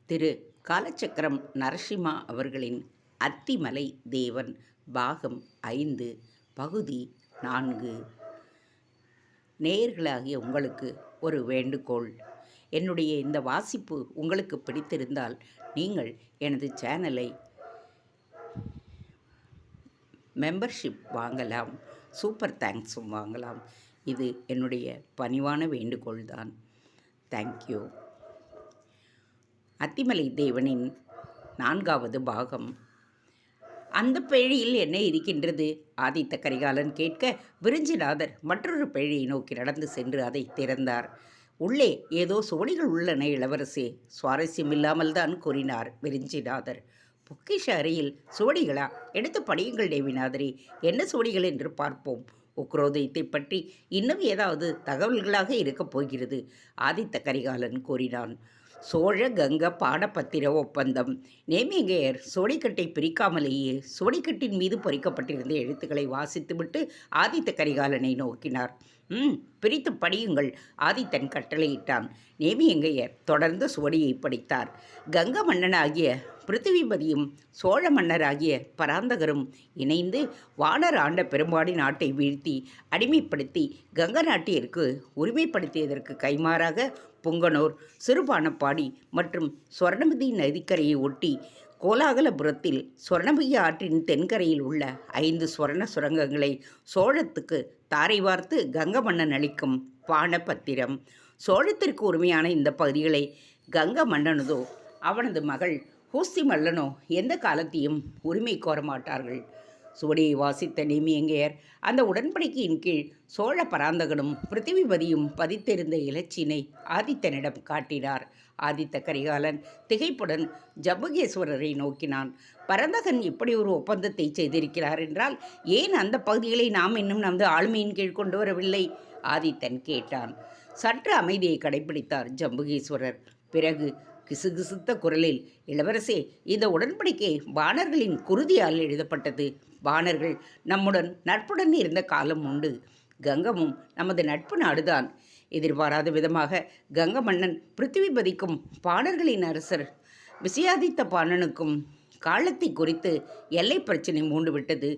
திரு காலச்சக்கரம் நரசிம்மா அவர்களின் அத்திமலை தேவன் பாகம் 5 பகுதி 4. நேயர்களாகிய உங்களுக்கு ஒரு வேண்டுகோள். என்னுடைய இந்த வாசிப்பு உங்களுக்கு பிடித்திருந்தால் நீங்கள் எனது சேனலை மெம்பர்ஷிப் வாங்கலாம், சூப்பர் தேங்க்ஸும் வாங்கலாம். இது என்னுடைய பணிவான வேண்டுகோள்தான். தேங்க்யூ. அத்திமலை தேவனின் 4வது பாகம். அந்த பேழையில் என்ன இருக்கின்றது? ஆதித்த கரிகாலன் கேட்க, விருஞ்சிநாதர் மற்றொரு பேழையை நோக்கி நடந்து சென்று அதை திறந்தார். உள்ளே ஏதோ சுவடிகள் உள்ளன இளவரசே, சுவாரஸ்யமில்லாமல் தான் கூறினார் விருஞ்சிநாதர். பொக்கிஷ அறையில் சுவடிகளா? எடுத்து படியுங்கள் தேவிநாதரே. என்ன சுவடிகள் என்று பார்ப்போம். உக்ரோதயத்தை பற்றி இன்னும் ஏதாவது தகவல்களாக இருக்கப் போகிறது, ஆதித்த கரிகாலன் கூறினான். சோழ கங்க பாடப்பத்திர ஒப்பந்தம். நேமியங்கையர் சுவடிக்கட்டை பிரிக்காமலேயே சுவடிக்கட்டின் மீது பொறிக்கப்பட்டிருந்த எழுத்துக்களை வாசித்துவிட்டு ஆதித்த கரிகாலனை நோக்கினார். பிரித்து படியுங்கள், ஆதித்தன் கட்டளையிட்டான். நேமியங்கையர் தொடர்ந்து சுவடியை படித்தார். கங்க மன்னனாகிய பிருத்திவிபதியும் சோழ மன்னராகிய பராந்தகரும் இணைந்து வானர் ஆண்ட பெரும்பாடி நாட்டை வீழ்த்தி அடிமைப்படுத்தி கங்க நாட்டிற்கு உரிமைப்படுத்தியதற்கு கைமாறாக புங்கனூர், சிறுபானப்பாடி மற்றும் சொர்ணமதி நதிக்கரையை ஒட்டி கோலாகலபுரத்தில் சொர்ணமதி ஆற்றின் தென்கரையில் உள்ள 5 சுவர்ண சுரங்கங்களை சோழத்துக்கு தாரை வார்த்து கங்க மன்னன் அளிக்கும் பானபத்திரம். சோழத்திற்கு உரிமையான இந்த பகுதிகளை கங்க மன்னனதோ அவனது மகள் ஹூஸ்தி மல்லனோ எந்த காலத்தையும் உரிமை கோர மாட்டார்கள். சுவடியை வாசித்த நேமியங்கையர் அந்த உடன்படிக்கையின் கீழ் சோழ பராந்தகனும் பிருத்திவிபதியும் பதித்திருந்த இலச்சினை ஆதித்தனிடம் காட்டினார். ஆதித்த கரிகாலன் திகைப்புடன் ஜம்புகேஸ்வரரை நோக்கினான். பராந்தகன் இப்படி ஒரு ஒப்பந்தத்தை செய்திருக்கிறார் என்றால் ஏன் அந்த பகுதிகளை நாம் இன்னும் நமது ஆளுமையின் கீழ் கொண்டு வரவில்லை? ஆதித்தன் கேட்டான். சற்று அமைதியை கடைபிடித்தார் ஜம்புகேஸ்வரர். பிறகு கிசுகிசுத்த குரலில், இளவரசே, இந்த உடன்படிக்கை பாணர்களின் குருதியால் எழுதப்பட்டது. பாணர்கள் நம்முடன் நட்புடன் இருந்த காலம் உண்டு. கங்கமும் நமது நட்பு நாடுதான். எதிர்பாராத விதமாக கங்க மன்னன் பிருத்திவிபதிக்கும் பாணர்களின் அரசர் விசயாதித்த பாணனுக்கும் காலத்தை குறித்து எல்லை பிரச்சினை மூண்டுவிட்டது.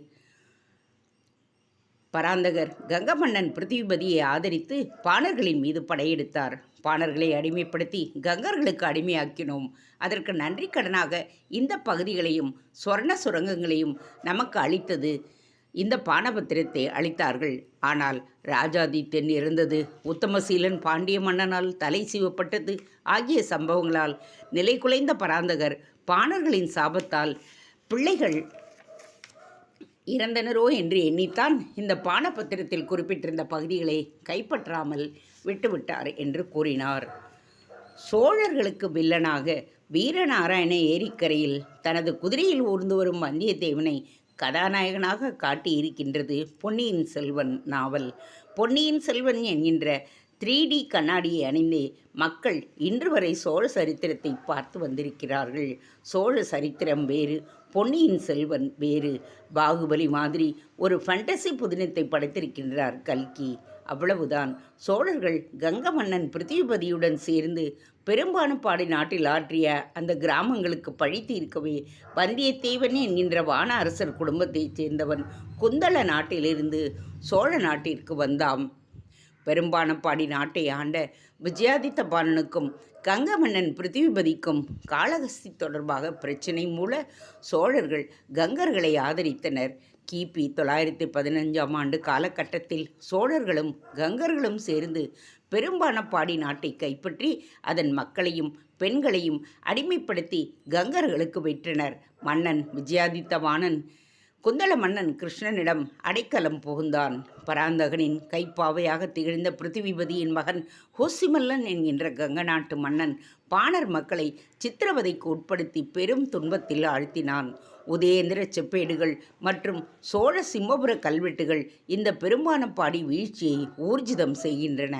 பராந்தகர் கங்க மன்னன் பிருத்திவிபதியை ஆதரித்து பாணர்களின் மீது படையெடுத்தார். பாணர்களை அடிமைப்படுத்தி கங்கர்களுக்கு அடிமையாக்கினோம். அதற்கு நன்றி கடனாக இந்த பகுதிகளையும் சொர்ண சுரங்கங்களையும் நமக்கு அளித்தது. இந்த பானபத்திரத்தை அளித்தார்கள். ஆனால் ராஜாதித்தன் இருந்தது, உத்தமசீலன் பாண்டிய மன்னனால் தலை சீவப்பட்டது ஆகிய சம்பவங்களால் நிலை குலைந்த பராந்தகர் பாணர்களின் சாபத்தால் பிள்ளைகள் இறந்தனரோ என்று எண்ணித்தான் இந்த பானபத்திரத்தில் குறிப்பிட்டிருந்த பகுதிகளை கைப்பற்றாமல் விட்டுவிட்டார் என்று கூறினார். சோழர்களுக்கு வில்லனாக வீரநாராயண ஏரிக்கரையில் தனது குதிரையில் ஊர்ந்து வரும் வந்தியத்தேவனை கதாநாயகனாக காட்டியிருக்கின்றது பொன்னியின் செல்வன் நாவல். பொன்னியின் செல்வன் என்கின்ற 3D கண்ணாடியை அணிந்தே மக்கள் இன்று வரை சோழ சரித்திரத்தை பார்த்து வந்திருக்கிறார்கள். சோழ சரித்திரம் வேறு, பொன்னியின் செல்வன் வேறு. பாகுபலி மாதிரி ஒரு ஃபேண்டசி புதினத்தை படைத்திருக்கின்றார் கல்கி, அவ்வளவுதான். சோழர்கள் கங்க மன்னன் பிருத்திவிபதியுடன் சேர்ந்து பெரும்பானப்பாடி நாட்டில் ஆற்றிய அந்த கிராமங்களுக்கு பழி தீர்க்கவே வந்தியத்தேவன் என்கின்ற வான அரசர் குடும்பத்தைச் சேர்ந்தவன் குந்தள நாட்டிலிருந்து சோழ நாட்டிற்கு வந்தான். பெரும்பானப்பாடி நாட்டை ஆண்ட விஜயாதித்த பாணனுக்கும் கங்க மன்னன் பிருத்திவிபதிக்கும் காளஹஸ்தி தொடர்பாக பிரச்சினை மூல சோழர்கள் கங்கர்களை ஆதரித்தனர். கிபி 915ஆம் ஆண்டு காலகட்டத்தில் சோழர்களும் கங்கர்களும் சேர்ந்து பெரும்பானப்பாடி நாட்டை கைப்பற்றி அதன் மக்களையும் பெண்களையும் அடிமைப்படுத்தி கங்கர்களுக்கு விற்றனர். மன்னன் விஜயாதித்த வாணன் குந்தள மன்னன் கிருஷ்ணனிடம் அடைக்கலம் புகுந்தான். பராந்தகனின் கைப்பாவையாக திகழ்ந்த பிருத்திவிபதியின் மகன் ஹோசிமல்லன் என்கின்ற கங்க நாட்டு மன்னன் பாணர் மக்களை சித்திரவதைக்கு உட்படுத்தி பெரும் துன்பத்தில் ஆழ்த்தினான். உதயேந்திர செப்பேடுகள் மற்றும் சோழ சிம்மபுர கல்வெட்டுகள் இந்த பெரும்பானப்பாடி வீழ்ச்சியை ஊர்ஜிதம் செய்கின்றன.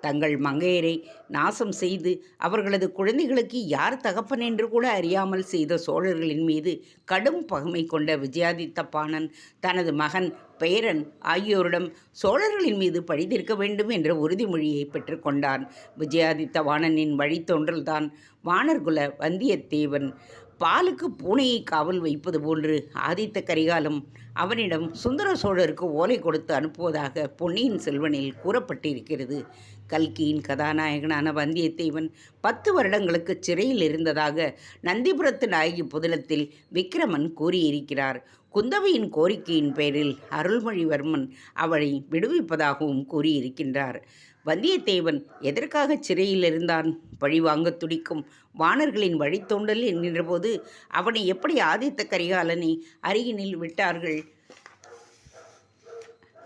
தங்கள் மங்கையரை நாசம் செய்து அவர்களது குழந்தைகளுக்கு யார் தகப்பன் என்று கூட அறியாமல் செய்த சோழர்களின் மீது கடும் பகைமை கொண்ட விஜயாதித்த பாணன் தனது மகன் பேரன் ஆகியோரிடம் சோழர்களின் மீது பழி தீர்க்க வேண்டும் என்ற உறுதிமொழியை பெற்றுக்கொண்டான். விஜயாதித்த வாணனின் வழித்தோன்றல்தான் வாணர்குல வந்தியத்தேவன். பாலுக்கு பூனையை காவல் வைப்பது போன்று ஆதித்த கரிகாலம் அவனிடம் சுந்தர சோழருக்கு ஓலை கொடுத்து அனுப்புவதாக பொன்னியின் செல்வனில் கூறப்பட்டிருக்கிறது. கல்கியின் கதாநாயகனான வந்தியத்தேவன் 10 வருடங்களுக்கு சிறையில் இருந்ததாக நந்திபுரத்து நாயகி புதினத்தில் விக்கிரமன் கூறியிருக்கிறார். குந்தவையின் கோரிக்கையின் பேரில் அருள்மொழிவர்மன் அவளை விடுவிப்பதாகவும் கூறியிருக்கின்றார். வந்தியத்தேவன் எதற்காக சிறையில் இருந்தான்? பழிவாங்க துடிக்கும் வாணர்களின் வழித்தோண்டல் என்கின்றபோது அவனை எப்படி ஆதித்த கரிகாலனை அருகினில் விட்டார்கள்?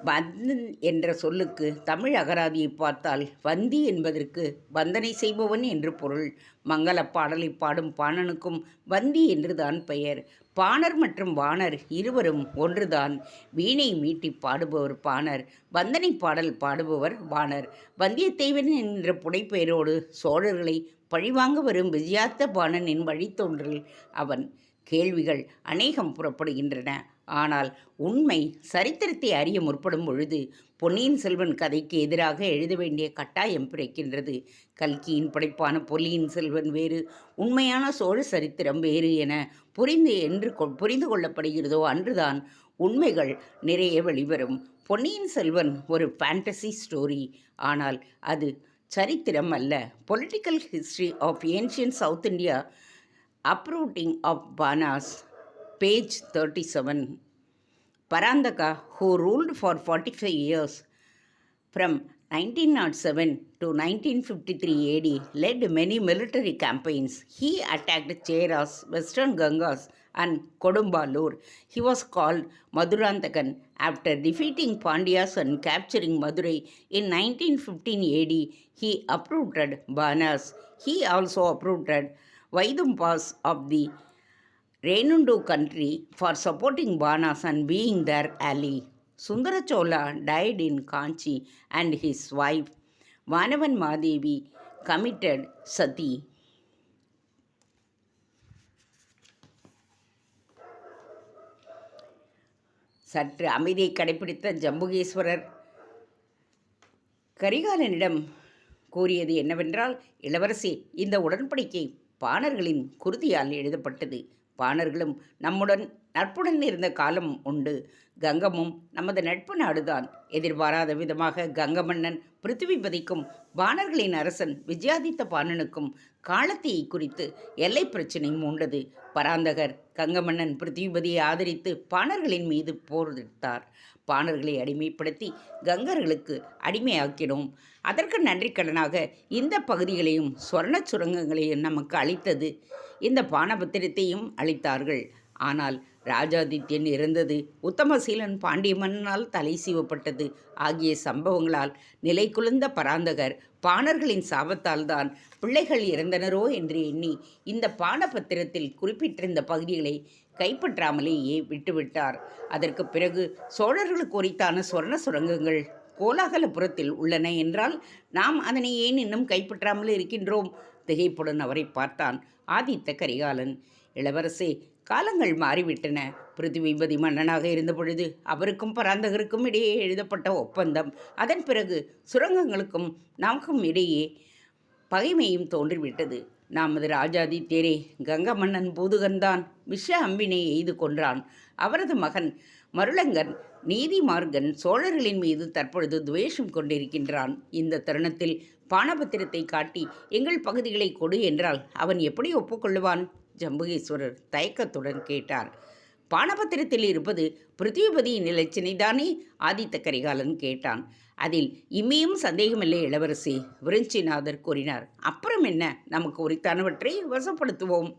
வந்தன் என்ற சொல்லுக்கு தமிழ் அகராதியை பார்த்தால் வந்தி என்பதற்கு வந்தனை செய்பவன் என்று பொருள். மங்களப் பாடலை பாடும் பாணனுக்கும் வந்தி என்றுதான் பெயர். பாணர் மற்றும் வாணர் இருவரும் ஒன்றுதான். வீணை மீட்டி பாடுபவர் பாணர், வந்தனை பாடல் பாடுபவர் வாணர். வந்தியத்தேவன் என்ற புனைப்பெயரோடு சோழர்களை பழிவாங்க வரும் விஜயாத்த பாணனின் வழித்தோன்றல் அவன். கேள்விகள் அநேகம் புறப்படுகின்றன. ஆனால் உண்மை சரித்திரத்தை அறிய முற்படும் பொழுது பொன்னியின் செல்வன் கதைக்கு எதிராக எழுத வேண்டிய கட்டாயம் பிறக்கின்றது. கல்கியின் படைப்பான பொன்னியின் செல்வன் வேறு, உண்மையான சோழ சரித்திரம் வேறு என புரிந்து கொள்ளப்படுகிறதோ அன்றுதான் உண்மைகள் நிறைய வெளிவரும். பொன்னியின் செல்வன் ஒரு ஃபேண்டசி ஸ்டோரி, ஆனால் அது சரித்திரம் அல்ல. Political history of ancient South India, uprooting of Banas, page 37. Parandaka, who ruled for 45 years from 1907 to 1953 AD, led many military campaigns. He attacked Cheras, Western Gangas and Kodumbalur. He was called Madurantakan after defeating Pandyas and capturing Madurai in 1915 AD. He uprooted Banas. He also uprooted Vaidumpas of the Renundu country for supporting Banas and being their ally. Sundara Chola died in Kanchi and his wife Vanavan Madevi committed sati. சற்று அமைதியை கடைபிடித்த ஜம்புகேஸ்வரர் கரிகாலனிடம் கூறியது என்னவென்றால், இளவரசி, இந்த உடன்படிக்கை பாணர்களின் குருதியால் எழுதப்பட்டது. பாணர்களும் நம்முடன் நட்புடன் இருந்த காலம் உண்டு. கங்கமும் நமது நட்பு நாடுதான். எதிர்பாராத விதமாக கங்க மன்னன் பிருத்திவிபதிக்கும் வாணர்களின் அரசன் விஜயாதித்த பாணனுக்கும் காலத்தீயை குறித்து எல்லை பிரச்சினை மூண்டது. பராந்தகர் கங்க மன்னன் பிருத்திவிபதியை ஆதரித்து பாணர்களின் மீது போரிட்டார். பாணர்களை அடிமைப்படுத்தி கங்கர்களுக்கு அடிமையாக்கினோம். அதற்கு நன்றிக்கடனாக இந்த பகுதிகளையும் சொர்ண சுரங்கங்களையும் நமக்கு அளித்தது. இந்த பானபத்திரத்தையும் அளித்தார்கள். ஆனால் ராஜாதித்யன் இறந்தது, உத்தமசீலன் பாண்டிய மன்னனால் தலை சீவப்பட்டது ஆகிய சம்பவங்களால் நிலை குலைந்த பராந்தகர் பாணர்களின் சாபத்தால் தான் பிள்ளைகள் இறந்தனரோ என்று எண்ணி இந்த பானபத்திரத்தில் குறிப்பிட்டிருந்த பகுதிகளை கைப்பற்றாமலேயே விட்டுவிட்டார். அதற்கு பிறகு சோழர்களுக்கு உரித்தான சொர்ண சுரங்கங்கள் கோலாகலபுரத்தில் உள்ளன என்றால் நாம் அதனை ஏன் இன்னும் கைப்பற்றாமல் இருக்கின்றோம்? திகைப்புடன் அவரை பார்த்தான் ஆதித்த கரிகாலன். இளவரசே, காலங்கள் மாறிவிட்டன. பிருத்திவிபதி மன்னனாக இருந்த பொழுது அவருக்கும் பராந்தகருக்கும் இடையே எழுதப்பட்ட ஒப்பந்தம், அதன் பிறகு சுரங்கங்களுக்கும் நமக்கும் இடையே பகைமையும் தோன்றிவிட்டது. நமது ராஜாதித்யரே கங்க மன்னன் பூதுகன்தான் விஷ அம்பினை எய்து கொன்றான். அவரது மகன் மருளங்கன் நீதிமார்கன் சோழர்களின் மீது தற்பொழுது துவேஷம் கொண்டிருக்கின்றான். இந்த தருணத்தில் பானபத்திரத்தை காட்டி எங்கள் பகுதிகளை கொடு என்றால் அவன் எப்படி ஒப்புக்கொள்ளுவான்? ஜம்புகேஸ்வரர் தயக்கத்துடன் கேட்டார். பானபத்திரத்தில் இருப்பது பிருத்திவிபதியின் இலச்சினைதானே? ஆதித்த கரிகாலன் கேட்டான். அதில் இம்மியும் சந்தேகமில்லை இளவரசி, விருஞ்சிநாதர் கூறினார். அப்புறம் என்ன, நமக்கு உரித்தானவற்றை வசப்படுத்துவோம்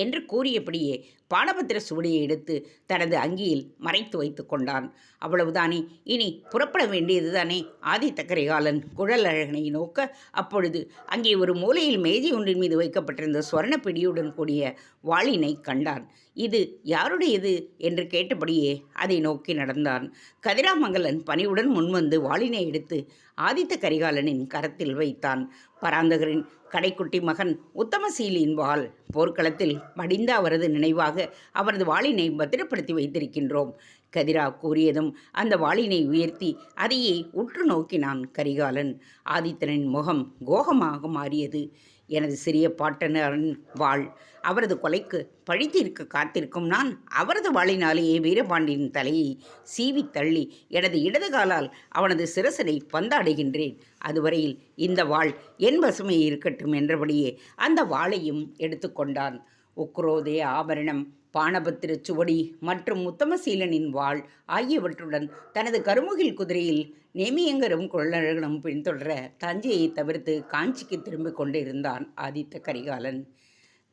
என்று கூறியபடியே பானபத்திர சுவடியை எடுத்து தனது அங்கியில் மறைத்து வைத்து கொண்டான். அவ்வளவுதானே, இனி புறப்பட வேண்டியதுதானே? ஆதித்த கரிகாலன் குழல் அழகனை நோக்க, அப்பொழுது அங்கே ஒரு மூலையில் மேஜை ஒன்றின் மீது வைக்கப்பட்டிருந்த சுவர்ண பிடியுடன் கூடிய வாளினை கண்டான். இது யாருடையது என்று கேட்டபடியே அதை நோக்கி நடந்தான். கதிராமங்கலன் பணிவுடன் முன்வந்து வாளினை எடுத்து ஆதித்த கரிகாலனின் கரத்தில் வைத்தான். பராந்தகரின் கடைக்குட்டி மகன் உத்தமசீலியின் வாள் போர்க்களத்தில் மடிந்த அவரது நினைவாக பாதுகாப்பாக அவரது வாளினை பத்திரப்படுத்தி வைத்திருக்கின்றோம். கதிரா கூறியதும் அந்த வாளினை உயர்த்தி அதையே உற்று நோக்கினான் கரிகாலன். ஆதித்தனின் முகம் கோபமாக மாறியது. எனது சிறிய பாட்டனின் வாள், அவரது கொலைக்கு பழித்திருக்க காத்திருக்கும் நான் அவரது வாளினாலேயே வீரபாண்டியன் தலையை சீவி தள்ளி எனது இடது காலால் அவனது சிரசனை பந்தாடுகின்றேன். அதுவரையில் இந்த வாள் என் வசமே இருக்கட்டும் என்றபடியே அந்த வாளையும் எடுத்துக்கொண்டான். உக்ரோதே ஆபரணம், பானபத்திர சுவடி மற்றும் உத்தமசீலனின் வாள் ஆகியவற்றுடன் தனது கருமுகில் குதிரையில் நேமியங்கரும் கொள்ளர்களும் பின்தொடர தஞ்சையை தவிர்த்து காஞ்சிக்கு திரும்பிக் கொண்டிருந்தான் ஆதித்த கரிகாலன்.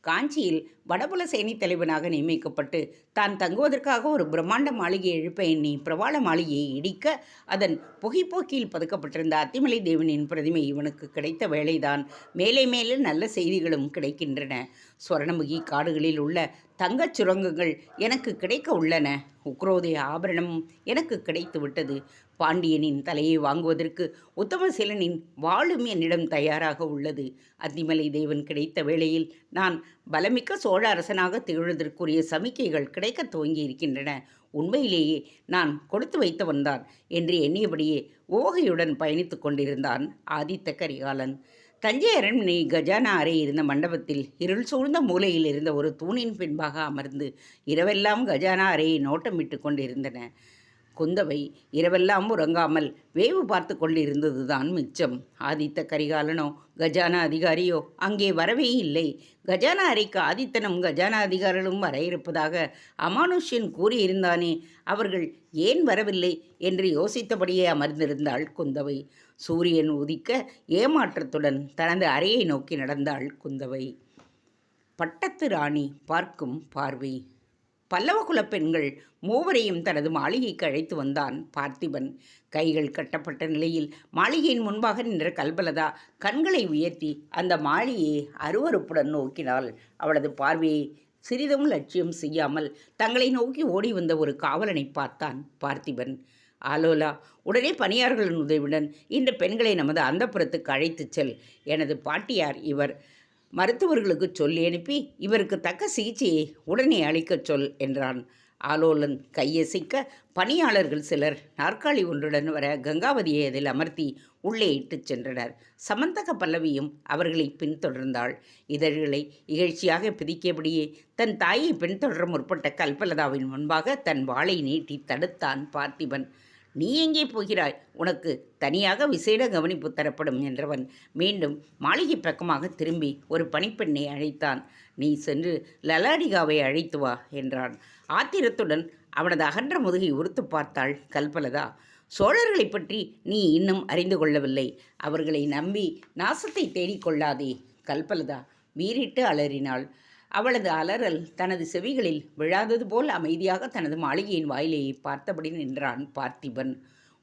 காஞ்சியில் வடபுல சேனை தலைவனாக நியமிக்கப்பட்டு தான் தங்குவதற்காக ஒரு பிரம்மாண்ட மாளிகையை எழுப்ப எண்ணி பிரபால மாளிகையை இடிக்க அதன் புகைப்போக்கில் பதுக்கப்பட்டிருந்த அத்திமலை தேவனின் பிரதிமை இவனுக்கு கிடைத்த வேளைதான் மேலே மேலே நல்ல செய்திகளும் கிடைக்கின்றன. சுவர்ணமுகி காடுகளில் உள்ள தங்கச் சுரங்கங்கள் எனக்கு கிடைக்க உள்ளன. உக்ரோதய ஆபரணம் எனக்கு கிடைத்து விட்டது. பாண்டியனின் தலையை வாங்குவதற்கு உத்தமசீலனின் வாளும் என்னிடம் தயாராக உள்ளது. அத்திமலை தேவன் கிடைத்த வேளையில் நான் பலமிக்க சோழ அரசனாக திகழ்வதற்குரிய சமிக்கைகள் கிடைக்க துவங்கி இருக்கின்றன. உண்மையிலேயே நான் கொடுத்து வைத்தவன்தான் என்று எண்ணியபடியே ஓகையுடன் பயணித்து கொண்டிருந்தான் ஆதித்த கரிகாலன். தஞ்சை அரண்மனை கஜானா அறை இருந்த மண்டபத்தில் இருள் சூழ்ந்த மூலையில் இருந்த ஒரு தூணின் பின்பாக அமர்ந்து இரவெல்லாம் கஜானா அறையை நோட்டமிட்டு கொண்டிருந்தன. குந்தவை இரவெல்லாம் உறங்காமல் வேவு பார்த்து கொண்டிருந்ததுதான் மிச்சம். ஆதித்த கரிகாலனோ கஜானா அதிகாரியோ அங்கே வரவே இல்லை. கஜானா அறைக்கு ஆதித்தனும் கஜானா அதிகாரிகளும் வர இருப்பதாக அமானுஷ்யன் கூறியிருந்தானே, அவர்கள் ஏன் வரவில்லை என்று யோசித்தபடியே அமர்ந்திருந்தாள் குந்தவை. சூரியன் உதிக்க ஏமாற்றத்துடன் தனது அறையை நோக்கி நடந்தாள் குந்தவை. பட்டத்து ராணி பார்க்கும் பார்வை. பல்லவ குலப்பெண்கள் மூவரையும் தனது மாளிகைக்கு அழைத்து வந்தான் பார்த்திபன். கைகள் கட்டப்பட்ட நிலையில் மாளிகையின் முன்பாக நின்ற கல்பலதா கண்களை உயர்த்தி அந்த மாளிகையை அருவருப்புடன் நோக்கினாள். அவளது பார்வையை சிறிதும் லட்சியம் செய்யாமல் தங்களை நோக்கி ஓடி வந்த ஒரு காவலனை பார்த்தான் பார்த்திபன். ஆலோலா, உடனே பணியாளர்களின் உதவியுடன் இந்த பெண்களை நமது அந்தப்புறத்துக்கு அழைத்துச் செல். எனது பாட்டியார் இவர். மருத்துவர்களுக்கு சொல்லி அனுப்பி இவருக்கு தக்க சிகிச்சையை உடனே அளிக்கச் சொல் என்றான். ஆலோலன் கையசைக்க பணியாளர்கள் சிலர் நாற்காலி ஒன்றுடன் வர கங்காவதியை அதில் அமர்த்தி உள்ளே இட்டுச் சென்றனர். சமந்தக பல்லவியும் அவர்களை பின்தொடர்ந்தாள். இதழ்களை இகழ்ச்சியாக பிதிக்கியபடியே தன் தாயை பின்தொடர முற்பட்ட கல்பலதாவின் முன்பாக தன் வாளை நீட்டி தடுத்தான் பார்த்திபன். நீ எங்கே போகிறாய்? உனக்கு தனியாக விசேட கவனிப்பு தரப்படும் என்றவன் மீண்டும் மாளிகை பக்கமாக திரும்பி ஒரு பணிப்பெண்ணை அழைத்தான். நீ சென்று லலாடிகாவை அழைத்து வா என்றான். ஆத்திரத்துடன் அவனது அகன்ற முதுகை உறுத்து பார்த்தாள் கல்பலதா. சோழர்களை பற்றி நீ இன்னும் அறிந்து கொள்ளவில்லை. அவர்களை நம்பி நாசத்தை தேடிக்கொள்ளாதே. கல்பலதா வீறிட்டு அலறினாள். அவளது அலறல் தனது செவிகளில் விழாதது போல் அமைதியாக தனது மாளிகையின் வாயிலையை பார்த்தபடி நின்றான் பார்த்திபன்.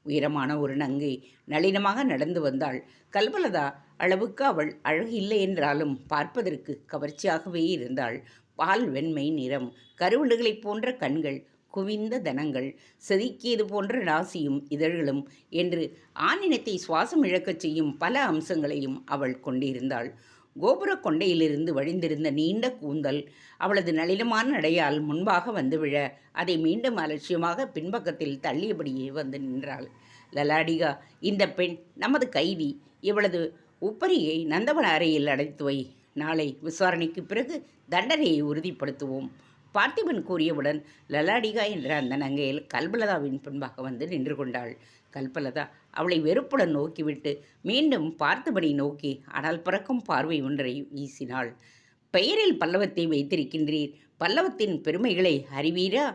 உயரமான ஒரு நங்கை நளினமாக நடந்து வந்தாள். கல்பலதா அளவுக்கு அவள் அழகு இல்லை என்றாலும் பார்ப்பதற்கு கவர்ச்சியாகவே இருந்தாள். பால் வெண்மை நிறம், கருவண்டுகளைப் போன்ற கண்கள், குவிந்த தனங்கள், செதுக்கியது போன்ற நாசியும் இதழ்களும் என்று ஆணினத்தை சுவாசம் இழக்கச் செய்யும் பல அம்சங்களையும் அவள் கொண்டிருந்தாள். கோபுர கொண்டையிலிருந்து வழிந்திருந்த நீண்ட கூந்தல் அவளது நளினமான நடையால் முன்பாக வந்து விழ அதை மீண்டும் அலட்சியமாக பின்பக்கத்தில் தள்ளியபடியே வந்து நின்றாள். லலாடிகா, இந்த பெண் நமது கைதி. இவளது உப்பரியை நந்தவன அறையில் அடைத்து வை. நாளை விசாரணைக்கு பிறகு தண்டனையை உறுதிப்படுத்துவோம். பார்த்திபன் கூறியவுடன் லலாடிகா என்ற அந்த நங்கையில் கல்பலதாவின் பின்பாக வந்து நின்று கொண்டாள். கல்பலதா அவளை வெறுப்புடன் நோக்கிவிட்டு மீண்டும் பார்த்திபனை நோக்கி அனல் பறக்கும் பார்வை ஒன்றை வீசினாள். பெயரில் பல்லவத்தை வைத்திருக்கின்றீர். பல்லவத்தின் பெருமைகளை அறிவீரா?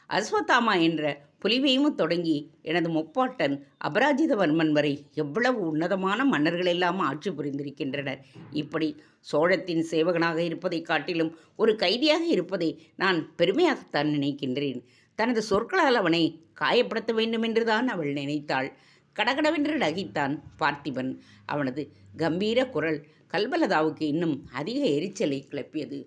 அஸ்வத்தாமா என்ற புலிவேயும் தொடங்கி எனது முப்பாட்டன் அபராஜிதவர்மன் வரை எவ்வளவு உன்னதமான மன்னர்களெல்லாம் ஆட்சி புரிந்திருக்கின்றனர். இப்படி சோழத்தின் சேவகனாக இருப்பதை காட்டிலும் ஒரு கைதியாக இருப்பதை நான் பெருமையாகத்தான் நினைக்கின்றேன். தனது சொற்களால் அவனை காயப்படுத்த வேண்டுமென்றுதான் அவள் நினைத்தாள். கடகடவென்று நகைத்தான் பார்த்திபன். அவனது கம்பீர குரல் கல்பலதாவுக்கு இன்னும் அதிக எரிச்சலை கிளப்பியது.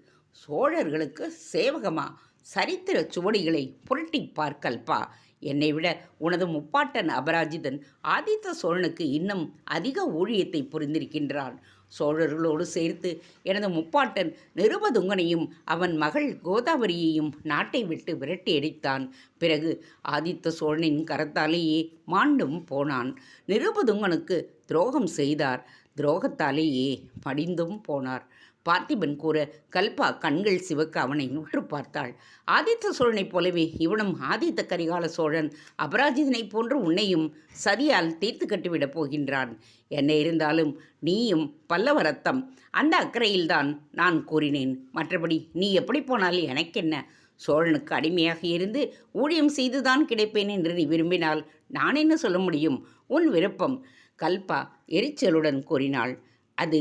சோழர்களுக்கு சேவகமா? சரித்திர சுவடிகளை புரட்டி பார்க்கல்பா. என்னை விட உனது முப்பாட்டன் அபராஜிதன் ஆதித்த சோழனுக்கு இன்னும் அதிக ஊழியத்தை புரிந்திருக்கின்றான். சோழர்களோடு சேர்த்து எனது முப்பாட்டன் நிருபதுங்கனையும் அவன் மகள் கோதாவரியையும் நாட்டை விட்டு விரட்டி அடித்தான். பிறகு ஆதித்த சோழனின் கரத்தாலேயே மாண்டும் போனான். நிருபதுங்கனுக்கு துரோகம் செய்தார். துரோகத்தாலேயே மடிந்தும் போனார். பார்த்திபன் கூற கல்பா கண்கள் சிவக்க அவனை உற்று பார்த்தாள். ஆதித்த சோழனைப் போலவே இவனும் ஆதித்த கரிகால சோழன் அபராஜிதனைப் போன்று உன்னையும் சதியால் தீர்த்து கட்டிவிடப் போகின்றான். என்ன இருந்தாலும் நீயும் பல்லவ ரத்தம். அந்த அக்கறையில்தான் நான் கூறினேன். மற்றபடி நீ எப்படி போனால் எனக்கென்ன? சோழனுக்கு அடிமையாக இருந்து ஊழியம் செய்துதான் கிடைப்பேன் என்று நீ விரும்பினால் நான் என்ன சொல்ல முடியும்? உன் விருப்பம். கல்பா எரிச்சலுடன் கூறினாள். அது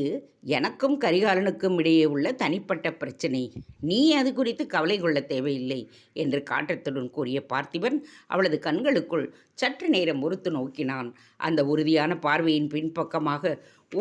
எனக்கும் கரிகாலனுக்கும் இடையே உள்ள தனிப்பட்ட பிரச்சனை. நீ அது குறித்து கவலை கொள்ள தேவையில்லை என்று காற்றத்துடன் கூறிய பார்த்திபன் அவளது கண்களுக்குள் சற்று நேரம் உறுத்து நோக்கினான். அந்த உறுதியான பார்வையின் பின்பக்கமாக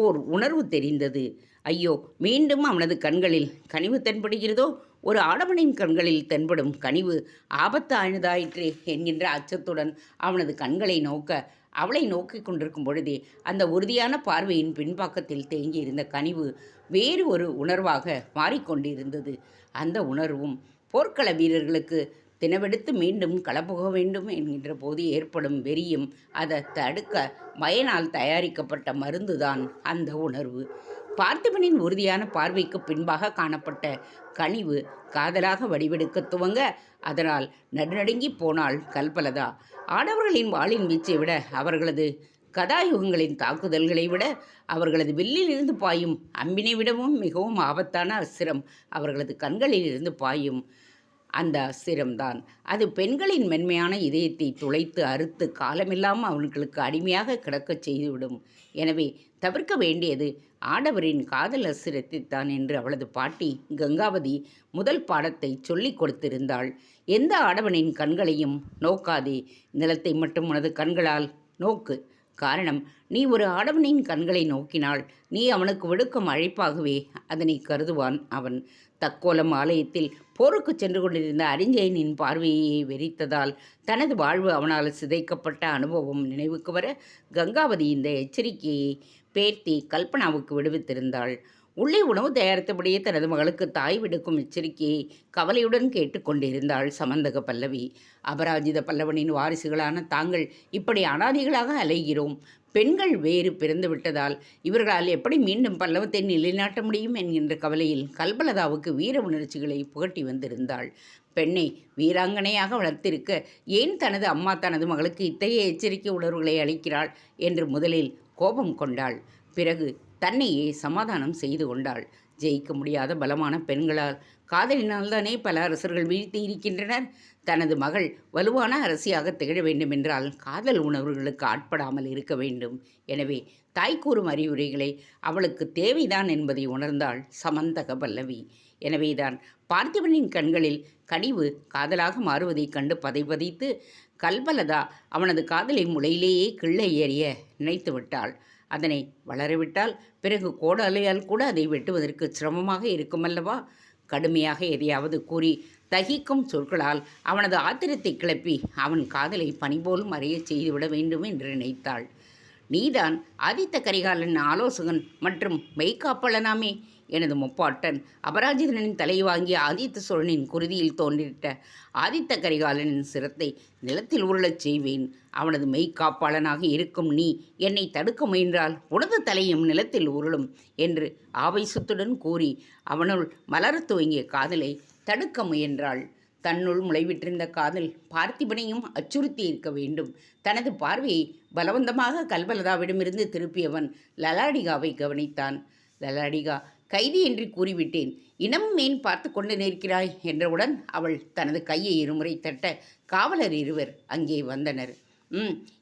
ஓர் உணர்வு தெரிந்தது. ஐயோ, மீண்டும் அவனது கண்களில் கனிவு தென்படுகிறதோ? ஒரு ஆடவனின் கண்களில் தென்படும் கனிவு ஆபத்தானதாயிற்றே என்கின்ற அச்சத்துடன் அவனது கண்களை நோக்க அவளை நோக்கி கொண்டிருக்கும் பொழுதே அந்த உறுதியான பார்வையின் பின்பக்கத்தில் தேங்கியிருந்த கனிவு வேறு ஒரு உணர்வாக மாறிக்கொண்டிருந்தது. அந்த உணர்வும் போர்க்கள வீரர்களுக்கு தினவெடுத்து மீண்டும் களப்புக வேண்டும் என்கின்ற போது ஏற்படும் வெறியும் அதை தடுக்க மயனால் தயாரிக்கப்பட்ட மருந்துதான் அந்த உணர்வு. பார்த்திபனின் உறுதியான பார்வைக்கு பின்பாக காணப்பட்ட கனிவு காதலாக வடிவெடுக்க துவங்க அதனால் நடுநடுங்கி போனாள் கல்பலதா. ஆடவர்களின் வாளின் வீச்சை விட, அவர்களது கதாயுகங்களின் தாக்குதல்களை விட, அவர்களது வில்லிலிருந்து பாயும் அம்பினை விடவும் மிகவும் ஆபத்தான அஸ்திரம் அவர்களது கண்களில் இருந்து பாயும் அந்த அஸ்திரம்தான். அது பெண்களின் மென்மையான இதயத்தை துளைத்து அறுத்து காலமெல்லாம் அவர்களுக்கு அடிமையாக கிடக்கச் செய்துவிடும். எனவே தவிர்க்க வேண்டியது ஆடவரின் காதல் அஸ்திரத்தைத்தான் என்று அவளது பாட்டி கங்காவதி முதல் பாடத்தை சொல்லிக் கொடுத்திருந்தாள். எந்த ஆடவனின் கண்களையும் நோக்காதே, நிலத்தை மட்டும் உனது கண்களால் நோக்கு. காரணம், நீ ஒரு ஆடவனின் கண்களை நோக்கினால் நீ அவனுக்கு விடுக்கும் அழைப்பாகவே அதனை கருதுவான் அவன். தக்கோலம் ஆலயத்தில் போருக்கு சென்று கொண்டிருந்த அரிஞ்சயனின் பார்வையை வெறித்ததால் தனது வாழ்வு அவனால் சிதைக்கப்பட்ட அனுபவம் நினைவுக்கு வர கங்காவதி இந்த எச்சரிக்கையை பேர்த்தி கல்பனாவுக்கு விடுவித்திருந்தாள். உள்ளே உணவு தயாரித்தபடியே தனது மகளுக்கு தாய் விடுக்கும் எச்சரிக்கையை கவலையுடன் கேட்டுக்கொண்டிருந்தாள் சமந்தக பல்லவி. அபராஜித பல்லவனின் வாரிசுகளான தாங்கள் இப்படி அனாதைகளாக அலைகிறோம். பெண்கள் வேறு பிறந்து விட்டதால் இவர்களால் எப்படி மீண்டும் பல்லவத்தை நிலைநாட்ட முடியும் என்கின்ற கவலையில் கல்பலதாவுக்கு வீர உணர்ச்சிகளை புகட்டி வந்திருந்தாள். பெண்ணை வீராங்கனையாக வளர்த்திருக்க ஏன் தனது அம்மா தனது மகளுக்கு இத்தகைய எச்சரிக்கை உணர்வுகளை அளிக்கிறாள் என்று முதலில் கோபம் கொண்டாள். பிறகு தன்னையே சமாதானம் செய்து கொண்டாள். ஜெயிக்க முடியாத பலமான பெண்களால் காதலினால்தானே பல அரசர்கள் வீழ்த்தி இருக்கின்றனர். தனது மகள் வலுவான அரசியாக திகழ வேண்டுமென்றால் காதல் உணர்வுகளுக்கு ஆட்படாமல் இருக்க வேண்டும். எனவே தாய் கூறும் அறிவுரைகளை அவளுக்கு தேவைதான் என்பதை உணர்ந்தாள் சமந்தக பல்லவி. எனவேதான் பார்த்திபனின் கண்களில் கனிவு காதலாக மாறுவதைக் கண்டு பதைபதைத்து கல்பலதா அவனது காதலை முளையிலேயே கிள்ளை ஏறிய நினைத்து விட்டாள். அதனை வளரவிட்டால் பிறகு கோடாலையால் கூட அதை வெட்டுவதற்கு சிரமமாக இருக்குமல்லவா? கடுமையாக எதையாவது கூறி தகிக்கும் சொற்களால் அவனது ஆத்திரத்தை கிளப்பி அவன் காதலை பனிபோல் மறையச் செய்துவிட வேண்டும் என்று நினைத்தாள். நீதான் ஆதித்த கரிகாலன் ஆலோசகன் மற்றும் மெய்காப்பாளனாமே. எனது முப்பாட்டன் அபராஜிதனின் தலை வாங்கிய ஆதித்த சோழனின் குருதியில் தோன்றிட்ட ஆதித்த கரிகாலனின் சிரத்தை நிலத்தில் உருளச் செய்வேன். அவனது மெய்காப்பாளனாக இருக்கும் நீ என்னை தடுக்க முயன்றால் உனது தலையும் நிலத்தில் உருளும் என்று ஆவேசத்துடன் கூறி அவனுள் மலரத் துவங்கிய காதலை தடுக்க முயன்றாள். தன்னுள் முளைவிட்டிருந்த காதல் பார்த்திபனையும் அச்சுறுத்தி இருக்க வேண்டும். தனது பார்வையை பலவந்தமாக கல்பலதாவிடமிருந்து திருப்பியவன் லலாடிகாவை கவனித்தான். லலாடிகா, கைதி என்று கூறிவிட்டேன், இனம் ஏன் பார்த்து கொண்டு நிற்கிறாய் என்றவுடன் அவள் தனது கையை இருமுறை தட்ட காவலர் இருவர் அங்கே வந்தனர்.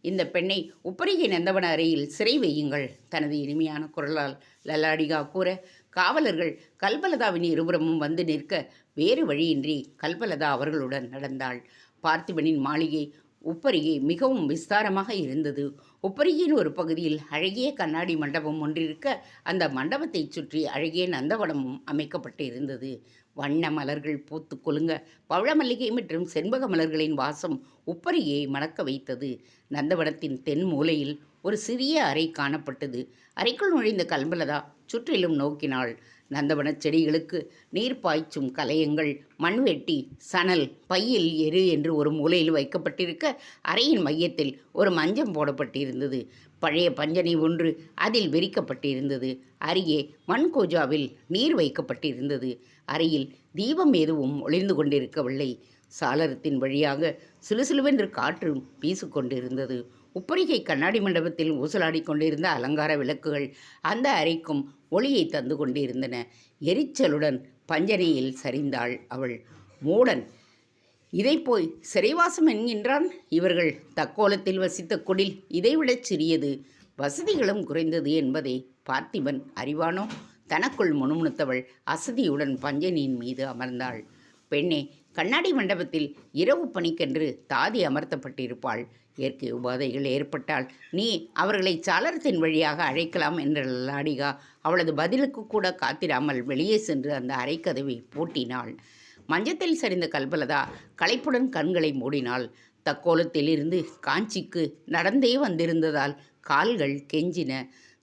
இந்த பெண்ணை உப்பரிகை நந்தவன அறையில் சிறை வையுங்கள், தனது இனிமையான குரலால் லலாடிகா கூற காவலர்கள் கல்பலதாவின் இருபுறமும் வந்து நிற்க வேறு வழியின்றி கல்பலதா அவர்களுடன் நடந்தாள். பார்த்திபனின் மாளிகை உப்பரிகை மிகவும் விஸ்தாரமாக இருந்தது. உப்பரிகையின் ஒரு பகுதியில் அழகிய கண்ணாடி மண்டபம் ஒன்றிருக்க அந்த மண்டபத்தை சுற்றி அழகிய நந்தவனமும் அமைக்கப்பட்டு இருந்தது. வண்ண மலர்கள் பூத்து குலுங்க பவழமல்லிகை மற்றும் செண்பக மலர்களின் வாசம் உப்பரிகையை மணக்க வைத்தது. நந்தவனத்தின் தென் மூலையில் ஒரு சிறிய அறை காணப்பட்டது. அறைக்குள் நுழைந்த கல்பலதா சுற்றிலும் நோக்கினாள். நந்தவனச் செடிகளுக்கு நீர் பாய்ச்சும் கலயங்கள், மண்வெட்டி, சணல், பையில் எரு என்று ஒரு மூலையில் வைக்கப்பட்டிருக்க, அறையின் மையத்தில் ஒரு மஞ்சம் போடப்பட்டிருந்தது. பழைய பஞ்சனை ஒன்று அதில் விரிக்கப்பட்டிருந்தது. அருகே மண்கோஜாவில் நீர் வைக்கப்பட்டிருந்தது. அறையில் தீபம் எதுவும் ஒளிர்ந்து கொண்டிருக்கவில்லை. சாளரத்தின் வழியாக சிலுசிலுவென்று காற்று வீசிக்கொண்டிருந்தது. உப்பரிகை கண்ணாடி மண்டபத்தில் ஊசலாடி கொண்டிருந்த அலங்கார விளக்குகள் அந்த அறைக்கும் ஒளியை தந்து கொண்டிருந்தன. எரிச்சலுடன் பஞ்சனையில் சரிந்தாள் அவள். மூடன், இதை போய் சிறைவாசம் என்கின்றான். இவர்கள் தக்கோலத்தில் வசித்த குடில் இதைவிடச் சிறியது, வசதிகளும் குறைந்தது என்பதை பார்த்திபன் அறிவானோ? தனக்குள் முணுமுணுத்தவள் அசதியுடன் பஞ்சனியின் மீது அமர்ந்தாள். பெண்ணே, கண்ணாடி மண்டபத்தில் இரவு பணிக்கென்று தாதி அமர்த்தப்பட்டிருப்பாள். இயற்கை உபாதைகள் ஏற்பட்டால் நீ அவர்களை சாளரத்தின் வழியாக அழைக்கலாம் என்ற லாடிகா அவளது பதிலுக்கு கூட காத்திராமல் வெளியே சென்று அந்த அறைக்கதவை பூட்டினாள். மஞ்சத்தில் சரிந்த கல்பலதா களைப்புடன் கண்களை மூடினாள். தக்கோலத்திலிருந்து காஞ்சிக்கு நடந்தே வந்திருந்ததால் கால்கள் கெஞ்சின.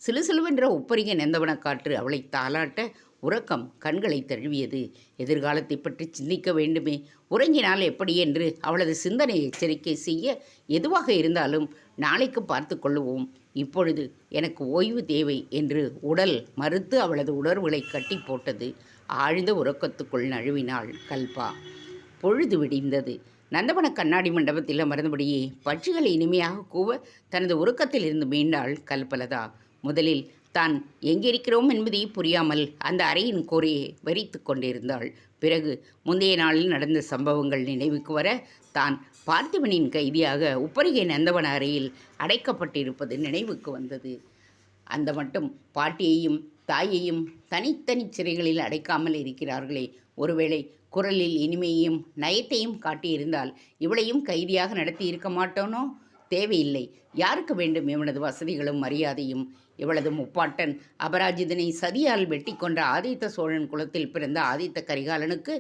சிலுசிலுவென்ற உப்பரிக நெந்தவன காற்று அவளை தாளாட்ட உறக்கம் கண்களை தழுவியது. எதிர்காலத்தை பற்றி சிந்திக்க வேண்டுமே, உறங்கினால் எப்படி என்று அவளது சிந்தனை எச்சரிக்கை செய்ய, எதுவாக இருந்தாலும் நாளைக்கு பார்த்து கொள்ளுவோம், இப்பொழுது எனக்கு ஓய்வு தேவை என்று உடல் மறுத்து அவளது உணர்வுகளை கட்டி போட்டது. ஆழ்ந்த உறக்கத்துக்குள் நழுவினாள் கல்பா. பொழுது விடிந்தது. நந்தவன கண்ணாடி மண்டபத்தில் அமர்ந்தபடியே பட்சிகளை இனிமையாக கூவ தனது உறக்கத்தில் இருந்து மீண்டாள் கல்பலதா. முதலில் தான் எங்கிருக்கிறோம் என்பதை புரியாமல் அந்த அறையின் கூரையை வெறித்து கொண்டிருந்தாள். பிறகு முந்தைய நாளில் நடந்த சம்பவங்கள் நினைவுக்கு வர தான் பார்த்திபனின் கைதியாக உப்பரிகை நந்தவன அறையில் அடைக்கப்பட்டிருப்பது நினைவுக்கு வந்தது. அந்த மட்டும் பாட்டியையும் தாயையும் தனித்தனி சிறைகளில் அடைக்காமல் இருக்கிறார்களே, ஒருவேளை குரலில் இனிமையையும் நயத்தையும் காட்டியிருந்தால் இவளையும் கைதியாக நடத்தி இருக்க மாட்டோனோ? தேவையில்லை. யாருக்கு வேண்டும் இவனது வசதிகளும் மரியாதையும்? இவளது முப்பாட்டன் அபராஜிதனை சதியால் வெட்டி கொன்ற ஆதித்த சோழன் குலத்தில் பிறந்த ஆதித்த கரிகாலனுக்கு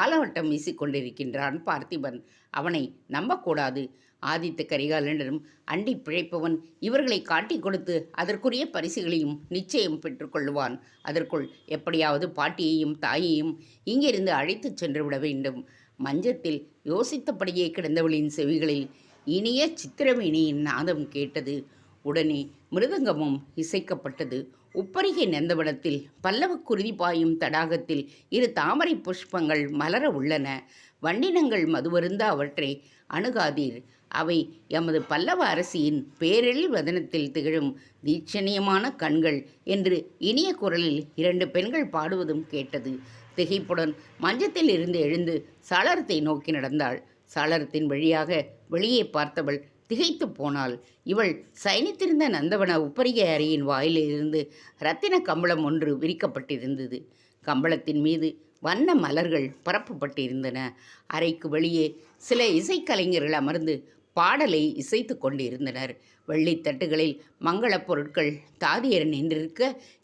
ஆலவட்டம் வீசிக்கொண்டிருக்கின்றான் பார்த்திபன். அவனை நம்பக்கூடாது. ஆதித்த கரிகாலனிடம் அண்டி பிழைப்பவன் இவர்களை காட்டி கொடுத்து அதற்குரிய பரிசுகளையும் நிச்சயம் பெற்றுக்கொள்ளுவான். அதற்குள் எப்படியாவது பாட்டியையும் தாயையும் இங்கிருந்து அழைத்து சென்று விட வேண்டும். மஞ்சத்தில் யோசித்தபடியே கிடந்தவளின் செவிகளில் இனிய சித்திரவேணியின் நாதம் கேட்டது. உடனே மிருதங்கமும் இசைக்கப்பட்டது. உப்பரிகை நந்தவனத்தில் பல்லவ குருதி பாயும் தடாகத்தில் இரு தாமரை புஷ்பங்கள் மலர உள்ளன. வண்டினங்கள் மதுவருந்த அவற்றை அணுகாதீர். அவை எமது பல்லவ அரசியின் பேரெழில் வதனத்தில் திகழும் தீட்சணியமான கண்கள் என்று இனிய குரலில் இரண்டு பெண்கள் பாடுவதும் கேட்டது. திகைப்புடன் மஞ்சத்தில் இருந்து எழுந்து சாளரத்தை நோக்கி நடந்தாள். சாளரத்தின் வழியாக வெளியே பார்த்தவள் திகைத்து போனாள். இவள் சயனித்திருந்த நந்தவன உப்பரிகை அறையின் வாயிலிருந்து இரத்தின கம்பளம் ஒன்று விரிக்கப்பட்டிருந்தது. கம்பளத்தின் மீது வண்ண மலர்கள் பரப்பப்பட்டிருந்தன. அறைக்கு வெளியே சில இசைக்கலைஞர்கள் அமர்ந்து பாடலை இசைத்து கொண்டிருந்தனர். வெள்ளித்தட்டுகளில் மங்களப் பொருட்கள் தாதியர் நின்றிருக்க,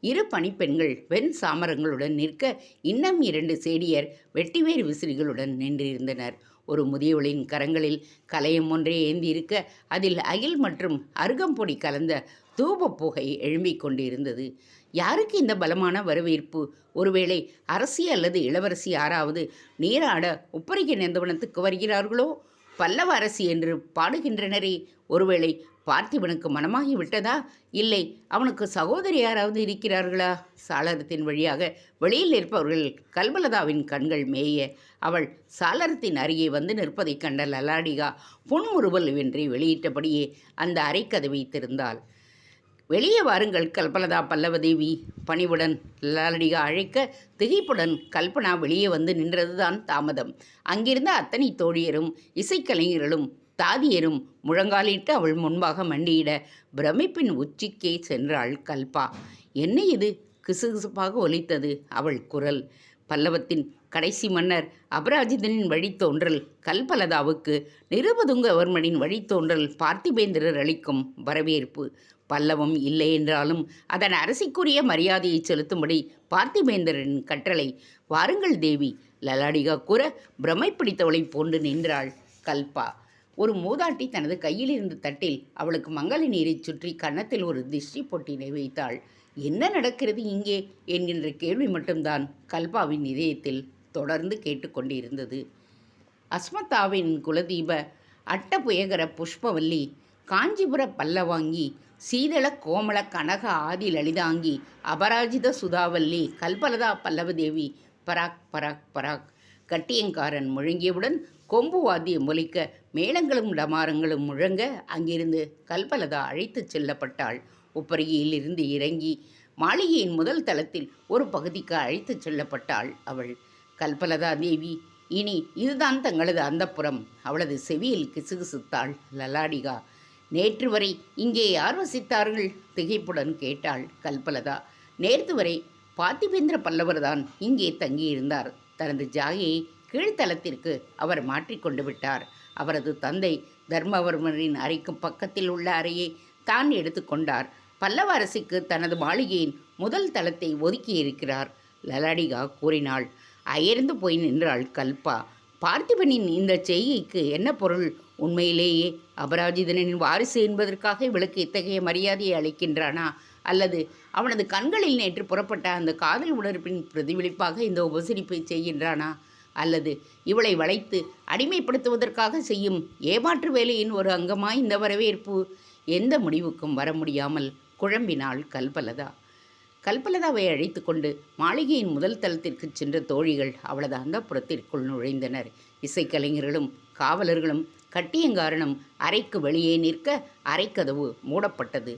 இரு பணிப்பெண்கள் வெண் சாமரங்களுடன் நிற்க, இன்னும் இரண்டு சேடியர் வெட்டிவேறு விசிறிகளுடன் நின்றிருந்தனர். ஒரு முதியவளின் கரங்களில் கலயம் ஒன்றே ஏந்தியிருக்க, அதில் அகில் மற்றும் அருகம்பொடி கலந்த தூப புகை எழும்பிக் கொண்டிருந்தது. யாருக்கு இந்த பலமான வரவேற்பு? ஒருவேளை அரசி அல்லது இளவரசி யாராவது நீராட உப்பரிகை நந்தவனத்துக்கு வருகிறார்களோ? பல்லவ அரசி என்று பாடுகின்றனரே, ஒருவேளை பார்த்திபனுக்கு மனமாகி விட்டதா? இல்லை, அவனுக்கு சகோதரி யாராவது இருக்கிறார்களா? சாளரத்தின் வழியாக வெளியில் நிற்பவர்கள் கல்பலதாவின் கண்கள் மேய, அவள் சாளரத்தின் அருகே வந்து நிற்பதைக் கண்ட லலாடிகா புன்முறுவல்வின்றி வெளியிட்டபடியே அந்த அறைக்கதவை திறந்தாள். வெளியே வாருங்கள் கல்பலதா பல்லவதேவி, பணிவுடன் லலாடிகா அழைக்க, திகைப்புடன் கல்பனா வெளியே வந்து நின்றதுதான் தாமதம். அங்கிருந்த அத்தனை தோழியரும் இசைக்கலைஞர்களும் தாதியரும் முழங்காலிட்டு அவள் முன்பாக மண்டியிட பிரமிப்பின் உச்சிக்கே சென்றாள் கல்பா. என்ன இது? கிசுகிசுப்பாக ஒலித்தது அவள் குரல். பல்லவத்தின் கடைசி மன்னர் அபராஜிதனின் வழித்தோன்றல் கல்பலதாவுக்கு நிருபதுங்கவர்மனின் வழித்தோன்றல் பார்த்திபேந்திரர் அளிக்கும் வரவேற்பு. பல்லவம் இல்லை என்றாலும் அதன் அரசிக்குரிய மரியாதையை செலுத்தும்படி பார்த்திபேந்திரனின் கட்டளை. வாருங்கள் தேவி, லலாடிகா கூற பிரமை பிடித்தவளை போன்று நின்றாள் கல்பா. ஒரு மூதாட்டி தனது கையில் இருந்த தட்டில் அவளுக்கு மங்கள நீரை சுற்றி கன்னத்தில் ஒரு திஷ்டி பொட்டினை வைத்தாள். என்ன நடக்கிறது இங்கே என்கின்ற கேள்வி மட்டும்தான் கல்பாவின் இதயத்தில் தொடர்ந்து கேட்டுக்கொண்டிருந்தது. அஸ்மத்தாவின் குலதீப அட்டபுயகர புஷ்பவல்லி காஞ்சிபுர பல்லவாங்கி சீதள கோமள கனக ஆதி லலிதாங்கி அபராஜித சுதாவல்லி கல்பலதா பல்லவதேவி பராக் பராக் பராக். கட்டியங்காரன் முழங்கியவுடன் கொம்பு வாத்தியம் ஒலிக்க மேளங்களும் டமாரங்களும் முழங்க அங்கிருந்து கல்பலதா அழைத்துச் செல்லப்பட்டாள். உப்பரிகையில் இருந்து இறங்கி மாளிகையின் முதல் தளத்தில் ஒரு பகுதிக்கு அழைத்துச் செல்லப்பட்டாள் அவள். கல்பலதா தேவி, இனி இதுதான் தங்களது அந்தப்புறம். அவளது செவியில் கிசுகிசுத்தாள் லலாடிகா. நேற்று வரை இங்கே யார் வசித்தார்கள்? திகைப்புடன் கேட்டாள் கல்பலதா. நேற்று வரை பார்த்திபேந்திர பல்லவர்தான் இங்கே தங்கியிருந்தார். தனது ஜாகையை கீழ்த்தளத்திற்கு அவர் மாற்றிக்கொண்டு விட்டார். அவரது தந்தை தர்மவர்மரின் அறைக்கு பக்கத்தில் உள்ள அறையை தான் எடுத்துக்கொண்டார். பல்லவ அரசிக்கு தனது மாளிகையின் முதல் தளத்தை ஒதுக்கியிருக்கிறார், லலாடிகா கூறினாள். அயர்ந்து போய் நின்றாள் கல்பா. பார்த்திபனின் இந்த செய்கைக்கு என்ன பொருள்? உண்மையிலேயே அபராஜிதனின் வாரிசு என்பதற்காக இவளுக்கு இத்தகைய மரியாதையை அளிக்கின்றானா? அல்லது அவனது கண்களில் நேற்று புறப்பட்ட அந்த காதல் உணர்வின் பிரதிபலிப்பாக இந்த உபசரிப்பை செய்கின்றானா? அல்லது இவளை வளைத்து அடிமைப்படுத்துவதற்காக செய்யும் ஏமாற்று வேலையின் ஒரு அங்கமாய் இந்த வரவேற்பு? எந்த முடிவுக்கும் வர முடியாமல் குழம்பினாள் கல்பலதா. கல்பலதாவை அழைத்து கொண்டு மாளிகையின் முதல் தளத்திற்கு சென்ற தோழிகள் அவளது அந்தப்புறத்திற்குள் நுழைந்தனர். இசைக்கலைஞர்களும் காவலர்களும் கட்டியங்காரனும் அறைக்கு வெளியே நிற்க அறைக்கதவு மூடப்பட்டது.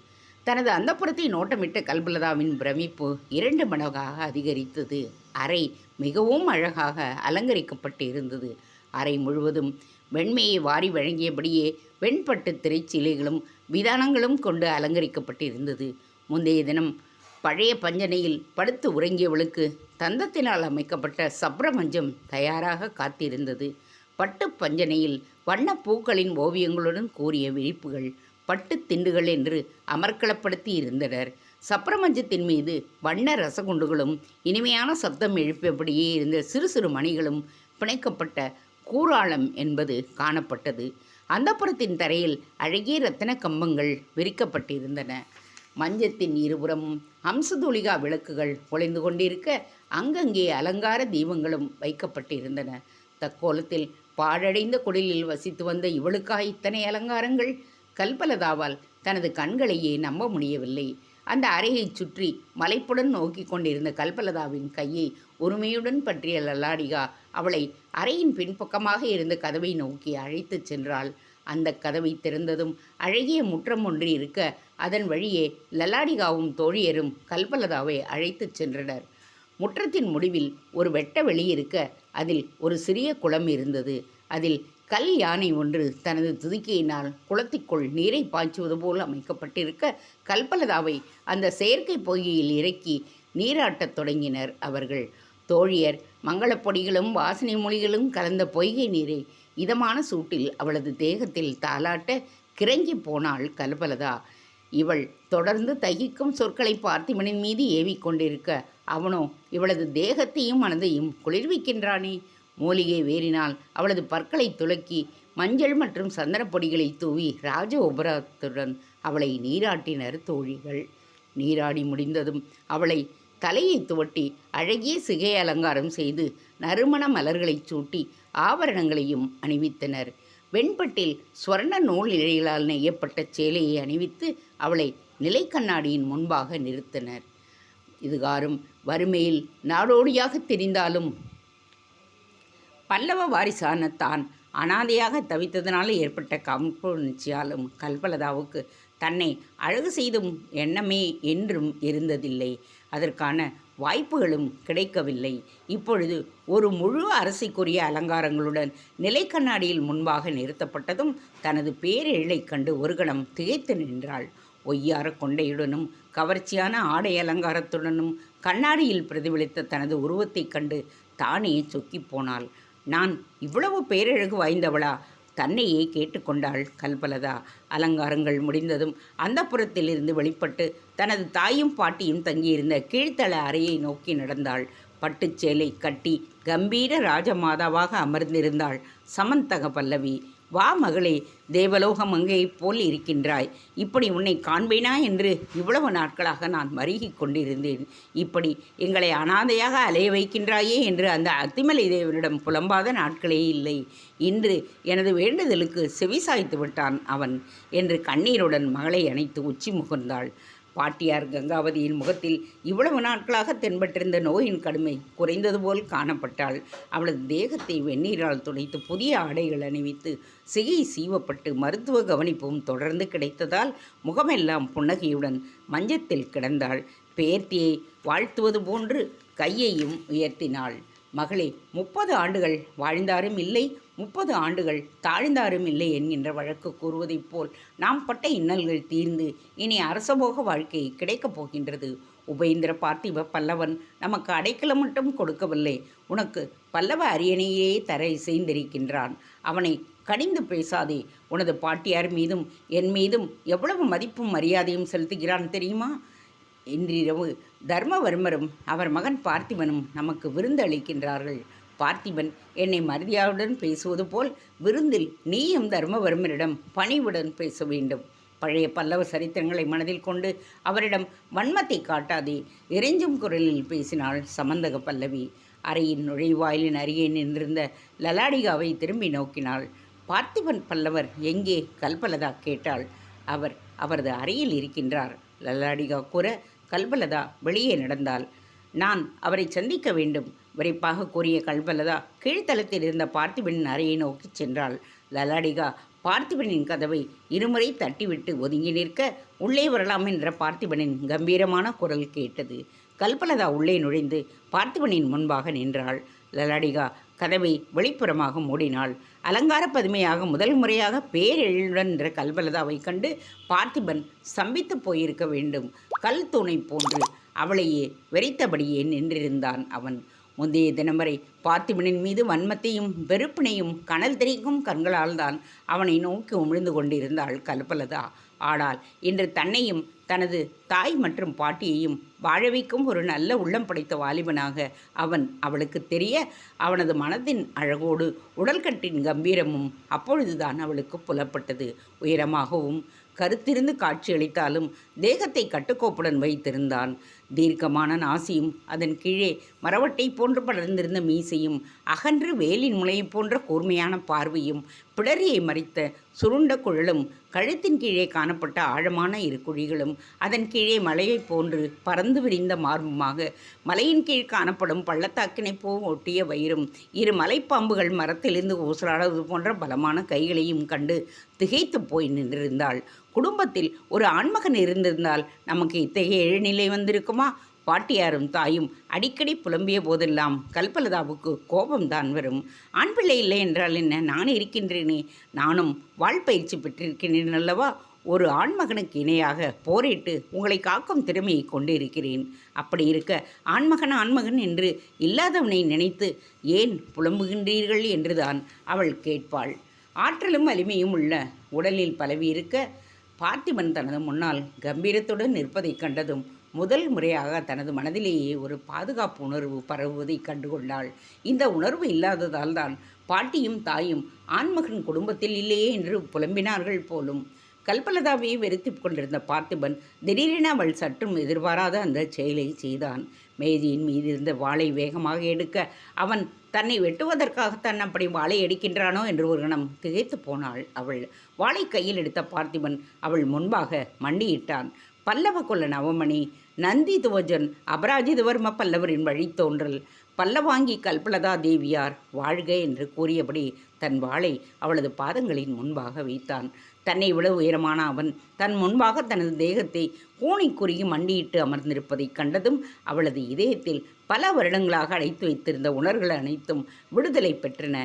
தனது அந்தப்புறத்தை நோட்டமிட்ட கல்பலதாவின் பிரமிப்பு 2 மடங்காக அதிகரித்தது. அறை மிகவும் அழகாக அலங்கரிக்கப்பட்டு இருந்தது. அறை முழுவதும் வெண்மையை வாரி வழங்கியபடியே வெண்பட்டு திரைச்சீலைகளும் விதானங்களும் கொண்டு அலங்கரிக்கப்பட்டிருந்தது. முந்தைய தினம் பழைய பஞ்சனையில் படுத்து உறங்கியவளுக்கு தந்தத்தினால் அமைக்கப்பட்ட சப்ரமஞ்சம் தயாராக காத்திருந்தது. பட்டு பஞ்சனையில் வண்ண பூக்களின் ஓவியங்களுடன் கூறிய விரிப்புகள் பட்டு திண்டுகள் என்று அமர்க்களப்படுத்தி இருந்தனர். சப்ரமஞ்சத்தின் மீது வண்ண ரசகுண்டுகளும் இனிமையான சப்தம் எழுப்பியபடியே இருந்த சிறு சிறு மணிகளும் பிணைக்கப்பட்ட கூராளம் என்பது காணப்பட்டது. அந்தப்புறத்தின் தரையில் அழகிய இரத்தின கம்பங்கள் விரிக்கப்பட்டிருந்தன. மஞ்சத்தின் இருபுறமும் அம்சதூளிகா விளக்குகள் ஒளிந்து கொண்டிருக்க அங்கங்கே அலங்கார தீபங்களும் வைக்கப்பட்டிருந்தன. தக்கோலத்தில் பாழடைந்த குடிலில் வசித்து வந்த இவளுக்காக இத்தனை அலங்காரங்கள்? கல்பலதாவால் தனது கண்களையே நம்ப முடியவில்லை. அந்த அறையை சுற்றி மலைப்புடன் நோக்கி கொண்டிருந்த கல்பலதாவின் கையை உரிமையுடன் பற்றிய லலாடிகா அவளை அறையின் பின்பக்கமாக இருந்த கதவை நோக்கி அழைத்துச் சென்றாள். அந்த கதவை திறந்ததும் அழகிய முற்றம் ஒன்று இருக்க அதன் வழியே லலாடிகாவும் தோழியரும் கல்பலதாவை அழைத்துச் சென்றனர். முற்றத்தின் முடிவில் ஒரு வெட்ட வெளி இருக்க அதில் ஒரு சிறிய குளம் இருந்தது. அதில் கல் யானை ஒன்று தனது துதிக்கையினால் குளத்திற்குள் நீரை பாய்ச்சுவது போல் அமைக்கப்பட்டிருக்க கல்பலதாவை அந்த செயற்கை பொய்கையில் இறக்கி நீராட்டத் தொடங்கினர் அவர்கள். தோழியர் மங்களப்பொடிகளும் வாசனை மொழிகளும் கலந்த பொய்கை நீரை இதமான சூட்டில் அவளது தேகத்தில் தாளாட்ட கிறங்கி போனாள் கல்பலதா. இவள் தொடர்ந்து தகிக்கும் சொற்களை பார்த்திபனின் மீது ஏவிக்கொண்டிருக்க அவனோ இவளது தேகத்தையும் மனதையும் குளிர்விக்கின்றானே. மூலிகை வேறினால் அவளது பற்களை துலக்கி மஞ்சள் மற்றும் சந்தனப்பொடிகளை தூவி ராஜ உபராத்துடன் அவளை நீராட்டினர் தோழிகள். நீராடி முடிந்ததும் அவளை தலையை துவட்டி அழகிய சிகை அலங்காரம் செய்து நறுமண மலர்களை சூட்டி ஆபரணங்களையும் அணிவித்தனர். வெண்பட்டில் ஸ்வர்ண நூல் இழைகளால் நெய்யப்பட்ட சேலையை அணிவித்து அவளை நிலைக்கண்ணாடியின் முன்பாக நிறுத்தினர். இதுகாரும் வறுமையில் நாடோடியாக தெரிந்தாலும் பல்லவ வாரிசான தான் அனாதையாக தவித்ததனால் ஏற்பட்ட கம்புணர்ச்சியாலும் கல்பலதாவுக்கு தன்னை அழகு செய்தும் எண்ணமே என்றும் இருந்ததில்லை. அதற்கான வாய்ப்புகளும் கிடைக்கவில்லை. இப்பொழுது ஒரு முழு அரசிக்குரிய அலங்காரங்களுடன் நிலைக்கண்ணாடியில் முன்பாக நிறுத்தப்பட்டதும் தனது பேரெழிலைக் கண்டு ஒரு கணம் திகைத்து நின்றாள். ஒய்யார கொண்டையுடனும் கவர்ச்சியான ஆடை அலங்காரத்துடனும் கண்ணாடியில் பிரதிபலித்த தனது உருவத்தைக் கண்டு தானே சொக்கிப் போனாள். நான் இவ்வளவு பேரழகு வாய்ந்தவளா? தன்னையே கேட்டுக்கொண்டாள் கல்பலதா. அலங்காரங்கள் முடிந்ததும் அந்தப்புறத்திலிருந்து வெளிப்பட்டு தனது தாயும் பாட்டியும் தங்கியிருந்த கீழ்த்தள அறையை நோக்கி நடந்தாள். பட்டுச்சேலை கட்டி கம்பீர ராஜமாதாவாக அமர்ந்திருந்தாள் சமந்தக பல்லவி. வா மகளே, தேவலோக மங்கையைப் போல் இருக்கின்றாய். இப்படி உன்னை காண்பேனா என்று இவ்வளவு நாட்களாக நான் மருகிக் கொண்டிருந்தேன். இப்படி எங்களை அனாதையாக அலைய வைக்கின்றாயே என்று அந்த அத்திமலை தேவனிடம் புலம்பாத நாட்களே இல்லை. இன்று எனது வேண்டுதலுக்கு செவிசாய்த்து விட்டான் அவன் என்று கண்ணீருடன் மகளை அணைத்து உச்சி முகர்ந்தாள். பாட்டியார் கங்காவதியின் முகத்தில் இவ்வளவு நாட்களாக தென்பட்டிருந்த நோயின் கடுமை குறைந்தது போல் காணப்பட்டாள். அவளது தேகத்தை வெந்நீரால் துடைத்து புதிய ஆடைகள் அணிவித்து சிகை சீவப்பட்டு மருத்துவ கவனிப்பும் தொடர்ந்து கிடைத்ததால் முகமெல்லாம் புன்னகையுடன் மஞ்சத்தில் கிடந்தாள். பேர்த்தியை வாழ்த்துவது போன்று கையையும் உயர்த்தினாள். மகளே, 30 ஆண்டுகள் வாழ்ந்தாரும் இல்லை, 30 ஆண்டுகள் தாழ்ந்தாரும் இல்லை என்கின்ற வழக்கு கூறுவதைப் போல் நாம் பட்ட இன்னல்கள் தீர்ந்து இனி அரசபோக வாழ்க்கை கிடைக்கப் போகின்றது. உபேந்திர பார்த்திப பல்லவன் நமக்கு அடைக்கலம் மட்டும் கொடுக்கவில்லை, உனக்கு பல்லவ அரியணையே தர இசைந்திருக்கின்றான். அவனை கடிந்து பேசாதே. உனது பாட்டியார் மீதும் என் மீதும் எவ்வளவு மதிப்பும் மரியாதையும் செலுத்துகிறான் தெரியுமா? இன்றிரவு தர்மவர்மரும் அவர் மகன் பார்த்திபனும் நமக்கு விருந்து அளிக்கின்றார்கள். பார்த்திபன் என்னை மரியாதையுடன் பேசுவது போல் விருந்தில் நீயும் தர்மவர்மரிடம் பணிவுடன் பேச வேண்டும். பழைய பல்லவ சரித்திரங்களை மனதில் கொண்டு அவரிடம் வன்மத்தை காட்டாதே. இறைஞ்சும் குரலில் பேசினாள் சமந்தக பல்லவி. அறையின் நுழைவாயிலின் அருகே நின்றிருந்த லலாடிகாவை திரும்பி நோக்கினாள். பார்த்திபன் பல்லவர் எங்கே? கல்பலதா கேட்டாள். அவரது அறையில் இருக்கின்றார், லலாடிகா கூற கல்பலதா வெளியே நடந்தாள். நான் அவரை சந்திக்க வேண்டும், விரைப்பாக கூறிய கல்பலதா கீழ்த்தளத்தில் இருந்த பார்த்திபனின் அறையை நோக்கி சென்றாள். லலாடிகா பார்த்திபனின் கதவை இருமுறை தட்டிவிட்டு ஒதுங்கி நிற்க உள்ளே வரலாம் என்ற பார்த்திபனின் கம்பீரமான குரல் கேட்டது. கல்பலதா உள்ளே நுழைந்து பார்த்திபனின் முன்பாக நின்றாள். லலாடிகா கதவை வெளிப்புறமாக மூடினாள். அலங்கார பதுமையாக முதல் முறையாக பேரெழுடன் என்ற கல்பலதாவை கண்டு பார்த்திபன் சம்பித்து போயிருக்க வேண்டும். கல் தூணை போன்று அவளையே வெறித்தபடியே நின்றிருந்தான் அவன். முந்தைய தினம் வரை பார்த்திபனின் மீது வன்மத்தையும் வெறுப்பினையும் கனல் தெரிக்கும் கண்களால் தான் அவனை நோக்கி உமிழ்ந்து கொண்டிருந்தாள் கல்பலதா. ஆனால் இன்று தன்னையும் தனது தாய் மற்றும் பாட்டியையும் வாழ வைக்கும் ஒரு நல்ல உள்ளம் படைத்த வாலிபனாக அவன் அவளுக்கு தெரிய அவனது மனதின் அழகோடு உடல்கட்டின் கம்பீரமும் அப்பொழுதுதான் அவளுக்கு புலப்பட்டது. உயரமாகவும் கருத்திருந்து காட்சியளித்தாலும் தேகத்தை கட்டுக்கோப்புடன் வைத்திருந்தான். தீர்க்கமான நாசியும் அதன் கீழே மரவட்டை போன்று படர்ந்திருந்த மீசையும் அகன்று வேலின் முளையை போன்ற கூர்மையான பார்வையும் பிடரியை மறைத்த சுருண்ட குழலும் கழுத்தின் கீழே காணப்பட்ட ஆழமான இரு குழிகளும் அதன் கீழே மலையை போன்று பறந்து விரிந்த மார்புமாக மலையின் கீழ் காணப்படும் பள்ளத்தாக்கினை போ ஒட்டிய வயிறும் இரு மலைப்பாம்புகள் மரத்திலிருந்து ஊசலாடுவது போன்ற பலமான கைகளையும் கண்டு திகைத்து போய் நின்றிருந்தாள். குடும்பத்தில் ஒரு ஆண்மகன் இருந்திருந்தால் நமக்கு இத்தகைய எழுநிலை வந்திருக்குமா? பாட்டியாரும் தாயும் அடிக்கடி புலம்பிய போதெல்லாம் கல்பலதாவுக்கு கோபம்தான் வரும். ஆண் பிள்ளை இல்லை என்றால் என்ன, நான் இருக்கின்றேனே, நானும் வாழ்பயிற்சி பெற்றிருக்கிறேன் அல்லவா? ஒரு ஆண்மகனுக்கு இணையாக போரிட்டு உங்களை காக்கும் திறமையை கொண்டு இருக்கிறேன். அப்படி இருக்க ஆண்மகன் என்று இல்லாதவனை நினைத்து ஏன் புலம்புகின்றீர்கள் என்றுதான் அவள் கேட்பாள். ஆற்றலும் வலிமையும் உள்ள உடலில் பலவி இருக்க பார்த்திபன் தனது முன்னால் கம்பீரத்துடன் நிற்பதைக் கண்டதும் முதல் முறையாக தனது மனதிலேயே ஒரு பாதுகாப்பு உணர்வு பரவுவதை கண்டுகொண்டாள். இந்த உணர்வு இல்லாததால் தான் பாட்டியும் தாயும் ஆண்மகன் குடும்பத்தில் இல்லையே என்று புலம்பினார்கள் போலும். கல்பலதாவையை வெறுத்து கொண்டிருந்த பார்த்திபன் திடீரென அவள் சற்றும் எதிர்பாராத அந்த செயலை செய்தான். மேஜையின் மீது இருந்த வாளை வேகமாக எடுக்க அவன் தன்னை வெட்டுவதற்காகத்தான் அப்படி வாளை எடுக்கின்றானோ என்று ஒரு கணம் திகைத்து போனாள் அவள். வாளை கையில் எடுத்த பார்த்திபன் அவள் முன்பாக மண்டியிட்டான். பல்லவ கொல்ல நவமணி, நந்தி துவஜன் அபராஜிதவர்ம பல்லவரின் வழித்தோன்றல், பல்லவாங்கி கல்பலதா தேவியார் வாழ்க என்று கூறியபடி தன் வாளை அவளது பாதங்களின் முன்பாக வைத்தான். தன்னை விட உயரமான அவன் தன் முன்பாக தனது தேகத்தை கூனி குறுகி மண்டியிட்டு அமர்ந்திருப்பதைக் கண்டதும் அவளது இதயத்தில் பல வருடங்களாக அடைத்து வைத்திருந்த உணர்வுகள் அனைத்தும் விடுதலை பெற்றன.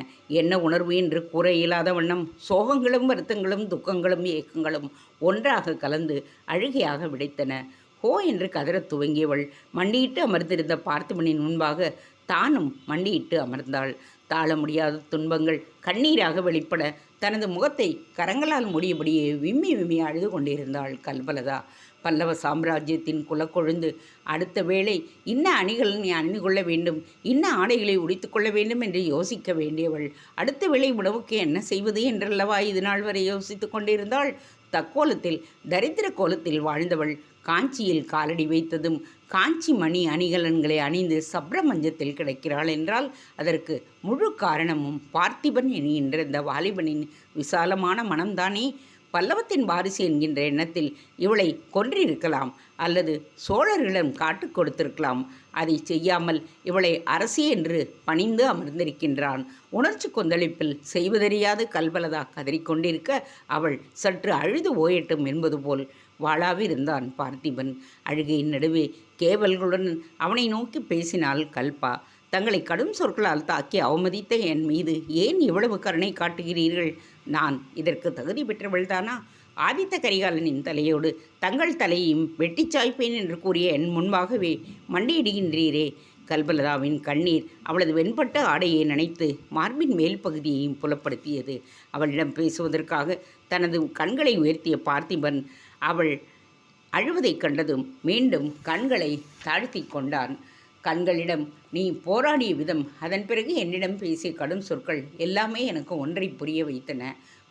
என்ன உணர்வு என்று கூற இயலாத வண்ணம் சோகங்களும் வருத்தங்களும் துக்கங்களும் ஏக்கங்களும் ஒன்றாக கலந்து அழுகையாக விடைத்தன. ஹோ என்று கதறத் துவங்கியவள் மண்டியிட்டு அமர்ந்திருந்த பார்த்திபனின் முன்பாக தானும் மண்டியிட்டு அமர்ந்தாள். தாழ முடியாத துன்பங்கள் கண்ணீராக வெளிப்பட தனது முகத்தை கரங்களால் மூடியபடியே விம்மி விம்மி அழுது கொண்டிருந்தாள் கல்பலதா. பல்லவ சாம்ராஜ்யத்தின் குலக்கொழுந்து. அடுத்த வேளை இன்ன அணிகள் நீ அணிந்து கொள்ள வேண்டும், இன்ன ஆடைகளை உடுத்திக் கொள்ள வேண்டும் என்று யோசிக்க வேண்டியவள் அடுத்த வேளை உணவுக்கு என்ன செய்வது என்றல்லவா இது நாள் வரை யோசித்து கொண்டிருந்தாள். தக்கோலத்தில் தரித்திர கோலத்தில் வாழ்ந்தவள் காஞ்சியில் காலடி வைத்ததும் காஞ்சி மணி அணிகலன்களை அணிந்து சப்ரமஞ்சத்தில் கிடக்கிறாள் என்றால் அதற்கு முழு காரணமும் பார்த்திபன் என்கின்ற இந்த வாலிபனின் விசாலமான மனம்தானே. பல்லவத்தின் வாரிசு என்கின்ற எண்ணத்தில் இவளை கொன்றிருக்கலாம், அல்லது சோழர்களிடம் காட்டுக் கொடுத்திருக்கலாம். அதை செய்யாமல் இவளை அரசி என்று பணிந்து அமர்ந்திருக்கின்றான். உணர்ச்சி கொந்தளிப்பில் செய்வதறியாது கல்வலதா கதறிக்கொண்டிருக்க அவள் சற்று அழுது ஓயட்டும் என்பது போல் வாளாவிருந்தான் பார்த்திபன். அழுகையின் நடுவே கேவல்களுடன் அவனை நோக்கி பேசினாள் கல்பா. தங்களை கடும் சொற்களால் தாக்கி அவமதித்த என் மீது ஏன் இவ்வளவு கருணை காட்டுகிறீர்கள்? நான் இதற்கு தகுதி பெற்றவள்தானா? ஆதித்த கரிகாலனின் தலையோடு தங்கள் தலையையும் வெட்டி சாய்ப்பேன் என்று கூறிய என் முன்பாகவே மண்டியிடுகின்றீரே. கல்பலதாவின் கண்ணீர் அவளது வெண்பட்ட ஆடையை நினைத்து மார்பின் மேல் பகுதியையும் புலப்படுத்தியது. அவளிடம் பேசுவதற்காக தனது கண்களை உயர்த்திய பார்த்திபன் அவள் அழுவதைக் கண்டதும் மீண்டும் கண்களை தாழ்த்தி கொண்டான். கண்களிடம் நீ போராடிய விதம், அதன் பிறகு என்னிடம் பேசிய கடும் சொற்கள் எல்லாமே எனக்கு ஒன்றை புரிய வைத்தன.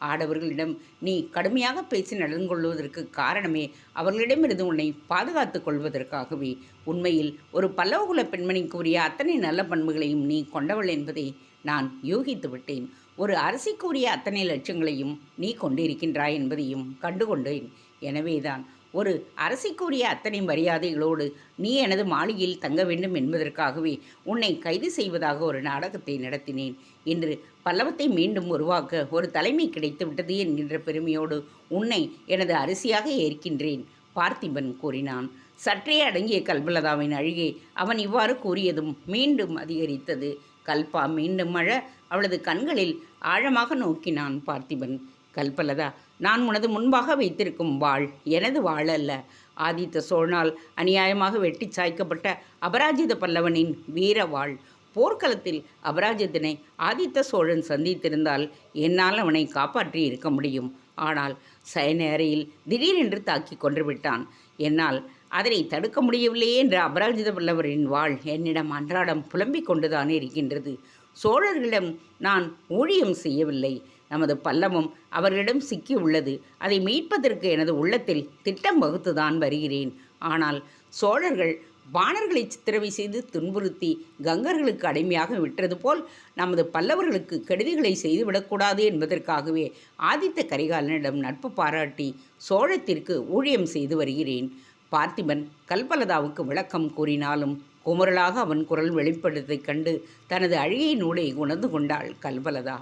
ஆடவர்களிடம் நீ கடுமையாக பேசி நடந்து கொள்வதற்கு காரணமே அவர்களிடமிருந்து உன்னை பாதுகாத்து கொள்வதற்காகவே. உண்மையில் ஒரு பல்லவகுல பெண்மணிக்கு உரிய அத்தனை நல்ல பண்புகளையும் நீ கொண்டவள் என்பதை நான் யூகித்து விட்டேன். ஒரு அரசிக்குரிய அத்தனை லட்சங்களையும் நீ கொண்டிருக்கின்றாய் என்பதையும் கண்டுகொண்டேன். எனவேதான் ஒரு அரசிக்குரிய அத்தனை மரியாதைகளோடு நீ எனது மாளிகையில் தங்க வேண்டும் என்பதற்காகவே உன்னை கைது செய்வதாக ஒரு நாடகத்தை நடத்தினேன். இன்று பல்லவத்தை மீண்டும் உருவாக்க ஒரு தலைமை கிடைத்து விட்டது என்கின்ற பெருமையோடு உன்னை எனது அரசியாக ஏற்கின்றேன், பார்த்திபன் கூறினான். சற்றே அடங்கிய கல்பலதாவின் அழுகை அவன் இவ்வாறு கூறியதும் மீண்டும் அதிகரித்தது. கல்பா மீண்டும் அழ அவளது கண்களில் ஆழமாக நோக்கினான் பார்த்திபன். கல்பலதா, நான் உனது முன்பாக வைத்திருக்கும் வாள் எனது வாள் அல்ல. ஆதித்த சோழனால் அநியாயமாக வெட்டி சாய்க்கப்பட்ட அபராஜித பல்லவனின் வீர வாள். போர்க்களத்தில் அபராஜிதனை ஆதித்த சோழன் சந்தித்திருந்தால் என்னால் அவனை காப்பாற்றி இருக்க முடியும். ஆனால் சயன அறையில் திடீரென்று தாக்கி கொன்றுவிட்டான். என்னால் அதனை தடுக்க முடியவில்லையே என்ற அபராஜித பல்லவரின் வாள் என்னிடம் அன்றாடம் புலம்பிக் கொண்டுதான் இருக்கின்றது. சோழர்களிடம் நான் ஊழியம் செய்யவில்லை. நமது பல்லவம் அவர்களிடம் சிக்கி உள்ளது. அதை மீட்பதற்கு எனது உள்ளத்தில் திட்டம் வகுத்துதான் வருகிறேன். ஆனால் சோழர்கள் பாணர்களை சித்திரவை செய்து துன்புறுத்தி கங்கர்களுக்கு அடிமையாக விட்டது போல் நமது பல்லவர்களுக்கு கெடுதிகளை செய்துவிடக்கூடாது என்பதற்காகவே ஆதித்த கரிகாலனிடம் நட்பு பாராட்டி சோழத்திற்கு ஊழியம் செய்து வருகிறேன். பார்த்திபன் கல்பலதாவுக்கு விளக்கம் கூறினாலும் குமுறலாக அவன் குரல் வெளிப்படுவதைக் கண்டு தனது அழுகை நூலை உணர்ந்து கொண்டாள் கல்பலதா.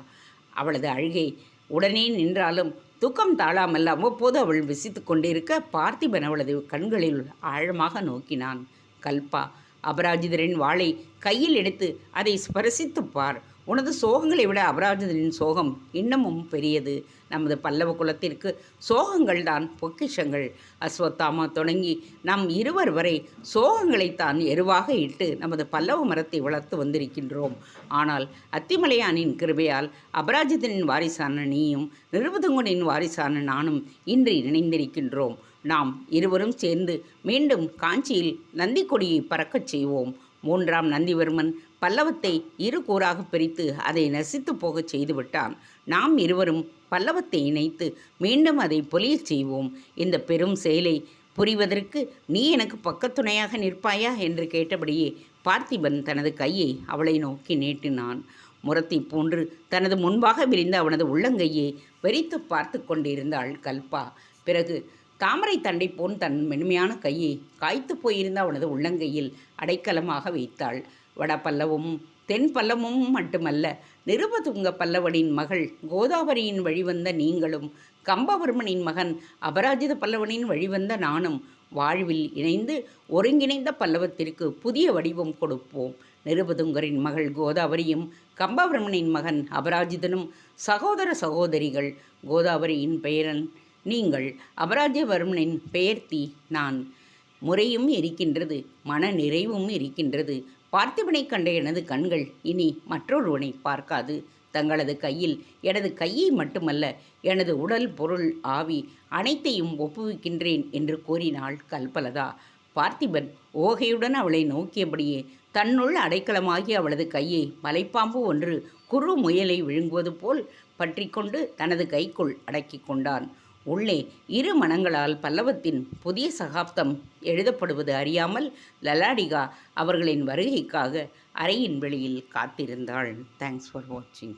அவளது அழுகை உடனே நின்றாலும் துக்கம் தாழாமல் அவ்வப்போது அவள் விசித்து கொண்டிருக்க பார்த்திபன் அவளது கண்களில் ஆழமாக நோக்கினான். கல்பா, அபராஜிதரின் வாளை கையில் எடுத்து அதை ஸ்பரிசித்து பார். உனது சோகங்களை விட அபராஜிதரின் சோகம் இன்னமும் பெரியது. நமது பல்லவ குலத்திற்கு சோகங்கள் தான் பொக்கிஷங்கள். அஸ்வத்தாமா தொடங்கி நம் இருவர் வரை சோகங்களைத்தான் எருவாக இட்டு நமது பல்லவ மரத்தை வளர்த்து வந்திருக்கின்றோம். ஆனால் அத்திமலையானின் கிருபையால் அபராஜிதனின் வாரிசான நீயும் நிருபதுங்கனின் வாரிசான நானும் இன்று இணைந்திருக்கின்றோம். நாம் இருவரும் சேர்ந்து மீண்டும் காஞ்சியில் நந்தி கொடியை பறக்கச் செய்வோம். 3ஆம் நந்திவர்மன் பல்லவத்தை இரு கூறாக பிரித்து அதை நசித்து போகச் செய்துவிட்டான். நாம் இருவரும் பல்லவத்தை இணைத்து மீண்டும் அதை பொலியச் செய்வோம். இந்த பெரும் செயலை புரிவதற்கு நீ எனக்கு பக்கத்துணையாக நிற்பாயா என்று கேட்டபடியே பார்த்திபன் தனது கையை அவளை நோக்கி நீட்டினான். முரத்தை போன்று தனது முன்பாக விரிந்த அவனது உள்ளங்கையை வெறித்து பார்த்து கொண்டிருந்தாள் கல்பா. பிறகு தாமரை தண்டை போன் தன் மென்மையான கையை காய்த்து போயிருந்த அவனது உள்ளங்கையில் அடைக்கலமாக வைத்தாள். வட பல்லவமும் தென் பல்லவமும் மட்டுமல்ல, நிருபதுங்க பல்லவனின் மகள் கோதாவரியின் வழிவந்த நீங்களும் கம்பவர்மனின் மகன் அபராஜித பல்லவனின் வழிவந்த நானும் வாழ்வில் இணைந்து ஒருங்கிணைந்த பல்லவத்திற்கு புதிய வடிவம் கொடுப்போம். நிருபதுங்கரின் மகள் கோதாவரியும் கம்பவர்மனின் மகன் அபராஜிதனும் சகோதர சகோதரிகள். கோதாவரியின் பெயரன் நீங்கள், அபராஜிதவர்மனின் பெயர்த்தி நான். முறையும் இருக்கின்றது, மன நிறைவும் இருக்கின்றது. பார்த்திபனை கண்ட எனது கண்கள் இனி மற்றொருவனை பார்க்காது. தங்களது கையில் எனது கையை மட்டுமல்ல, எனது உடல், பொருள், ஆவி அனைத்தையும் ஒப்புவிக்கின்றேன் என்று கூறினாள் கல்பலதா. பார்த்திபன் ஓகையுடன் அவளை நோக்கியபடியே தன்னுள் அடைக்கலமாகி அவளது கையை மலைப்பாம்பு ஒன்று குறு முயலை விழுங்குவது போல் பற்றி கொண்டு தனது கைக்குள் அடக்கி கொண்டான். உள்ளே இரு மனங்களால் பல்லவத்தின் புதிய சகாப்தம் எழுதப்படுவது அறியாமல் லலாடிகா அவர்களின் வருகைக்காக அறையின் வெளியில் காத்திருந்தாள். தேங்க்ஸ் ஃபார் வாட்சிங்.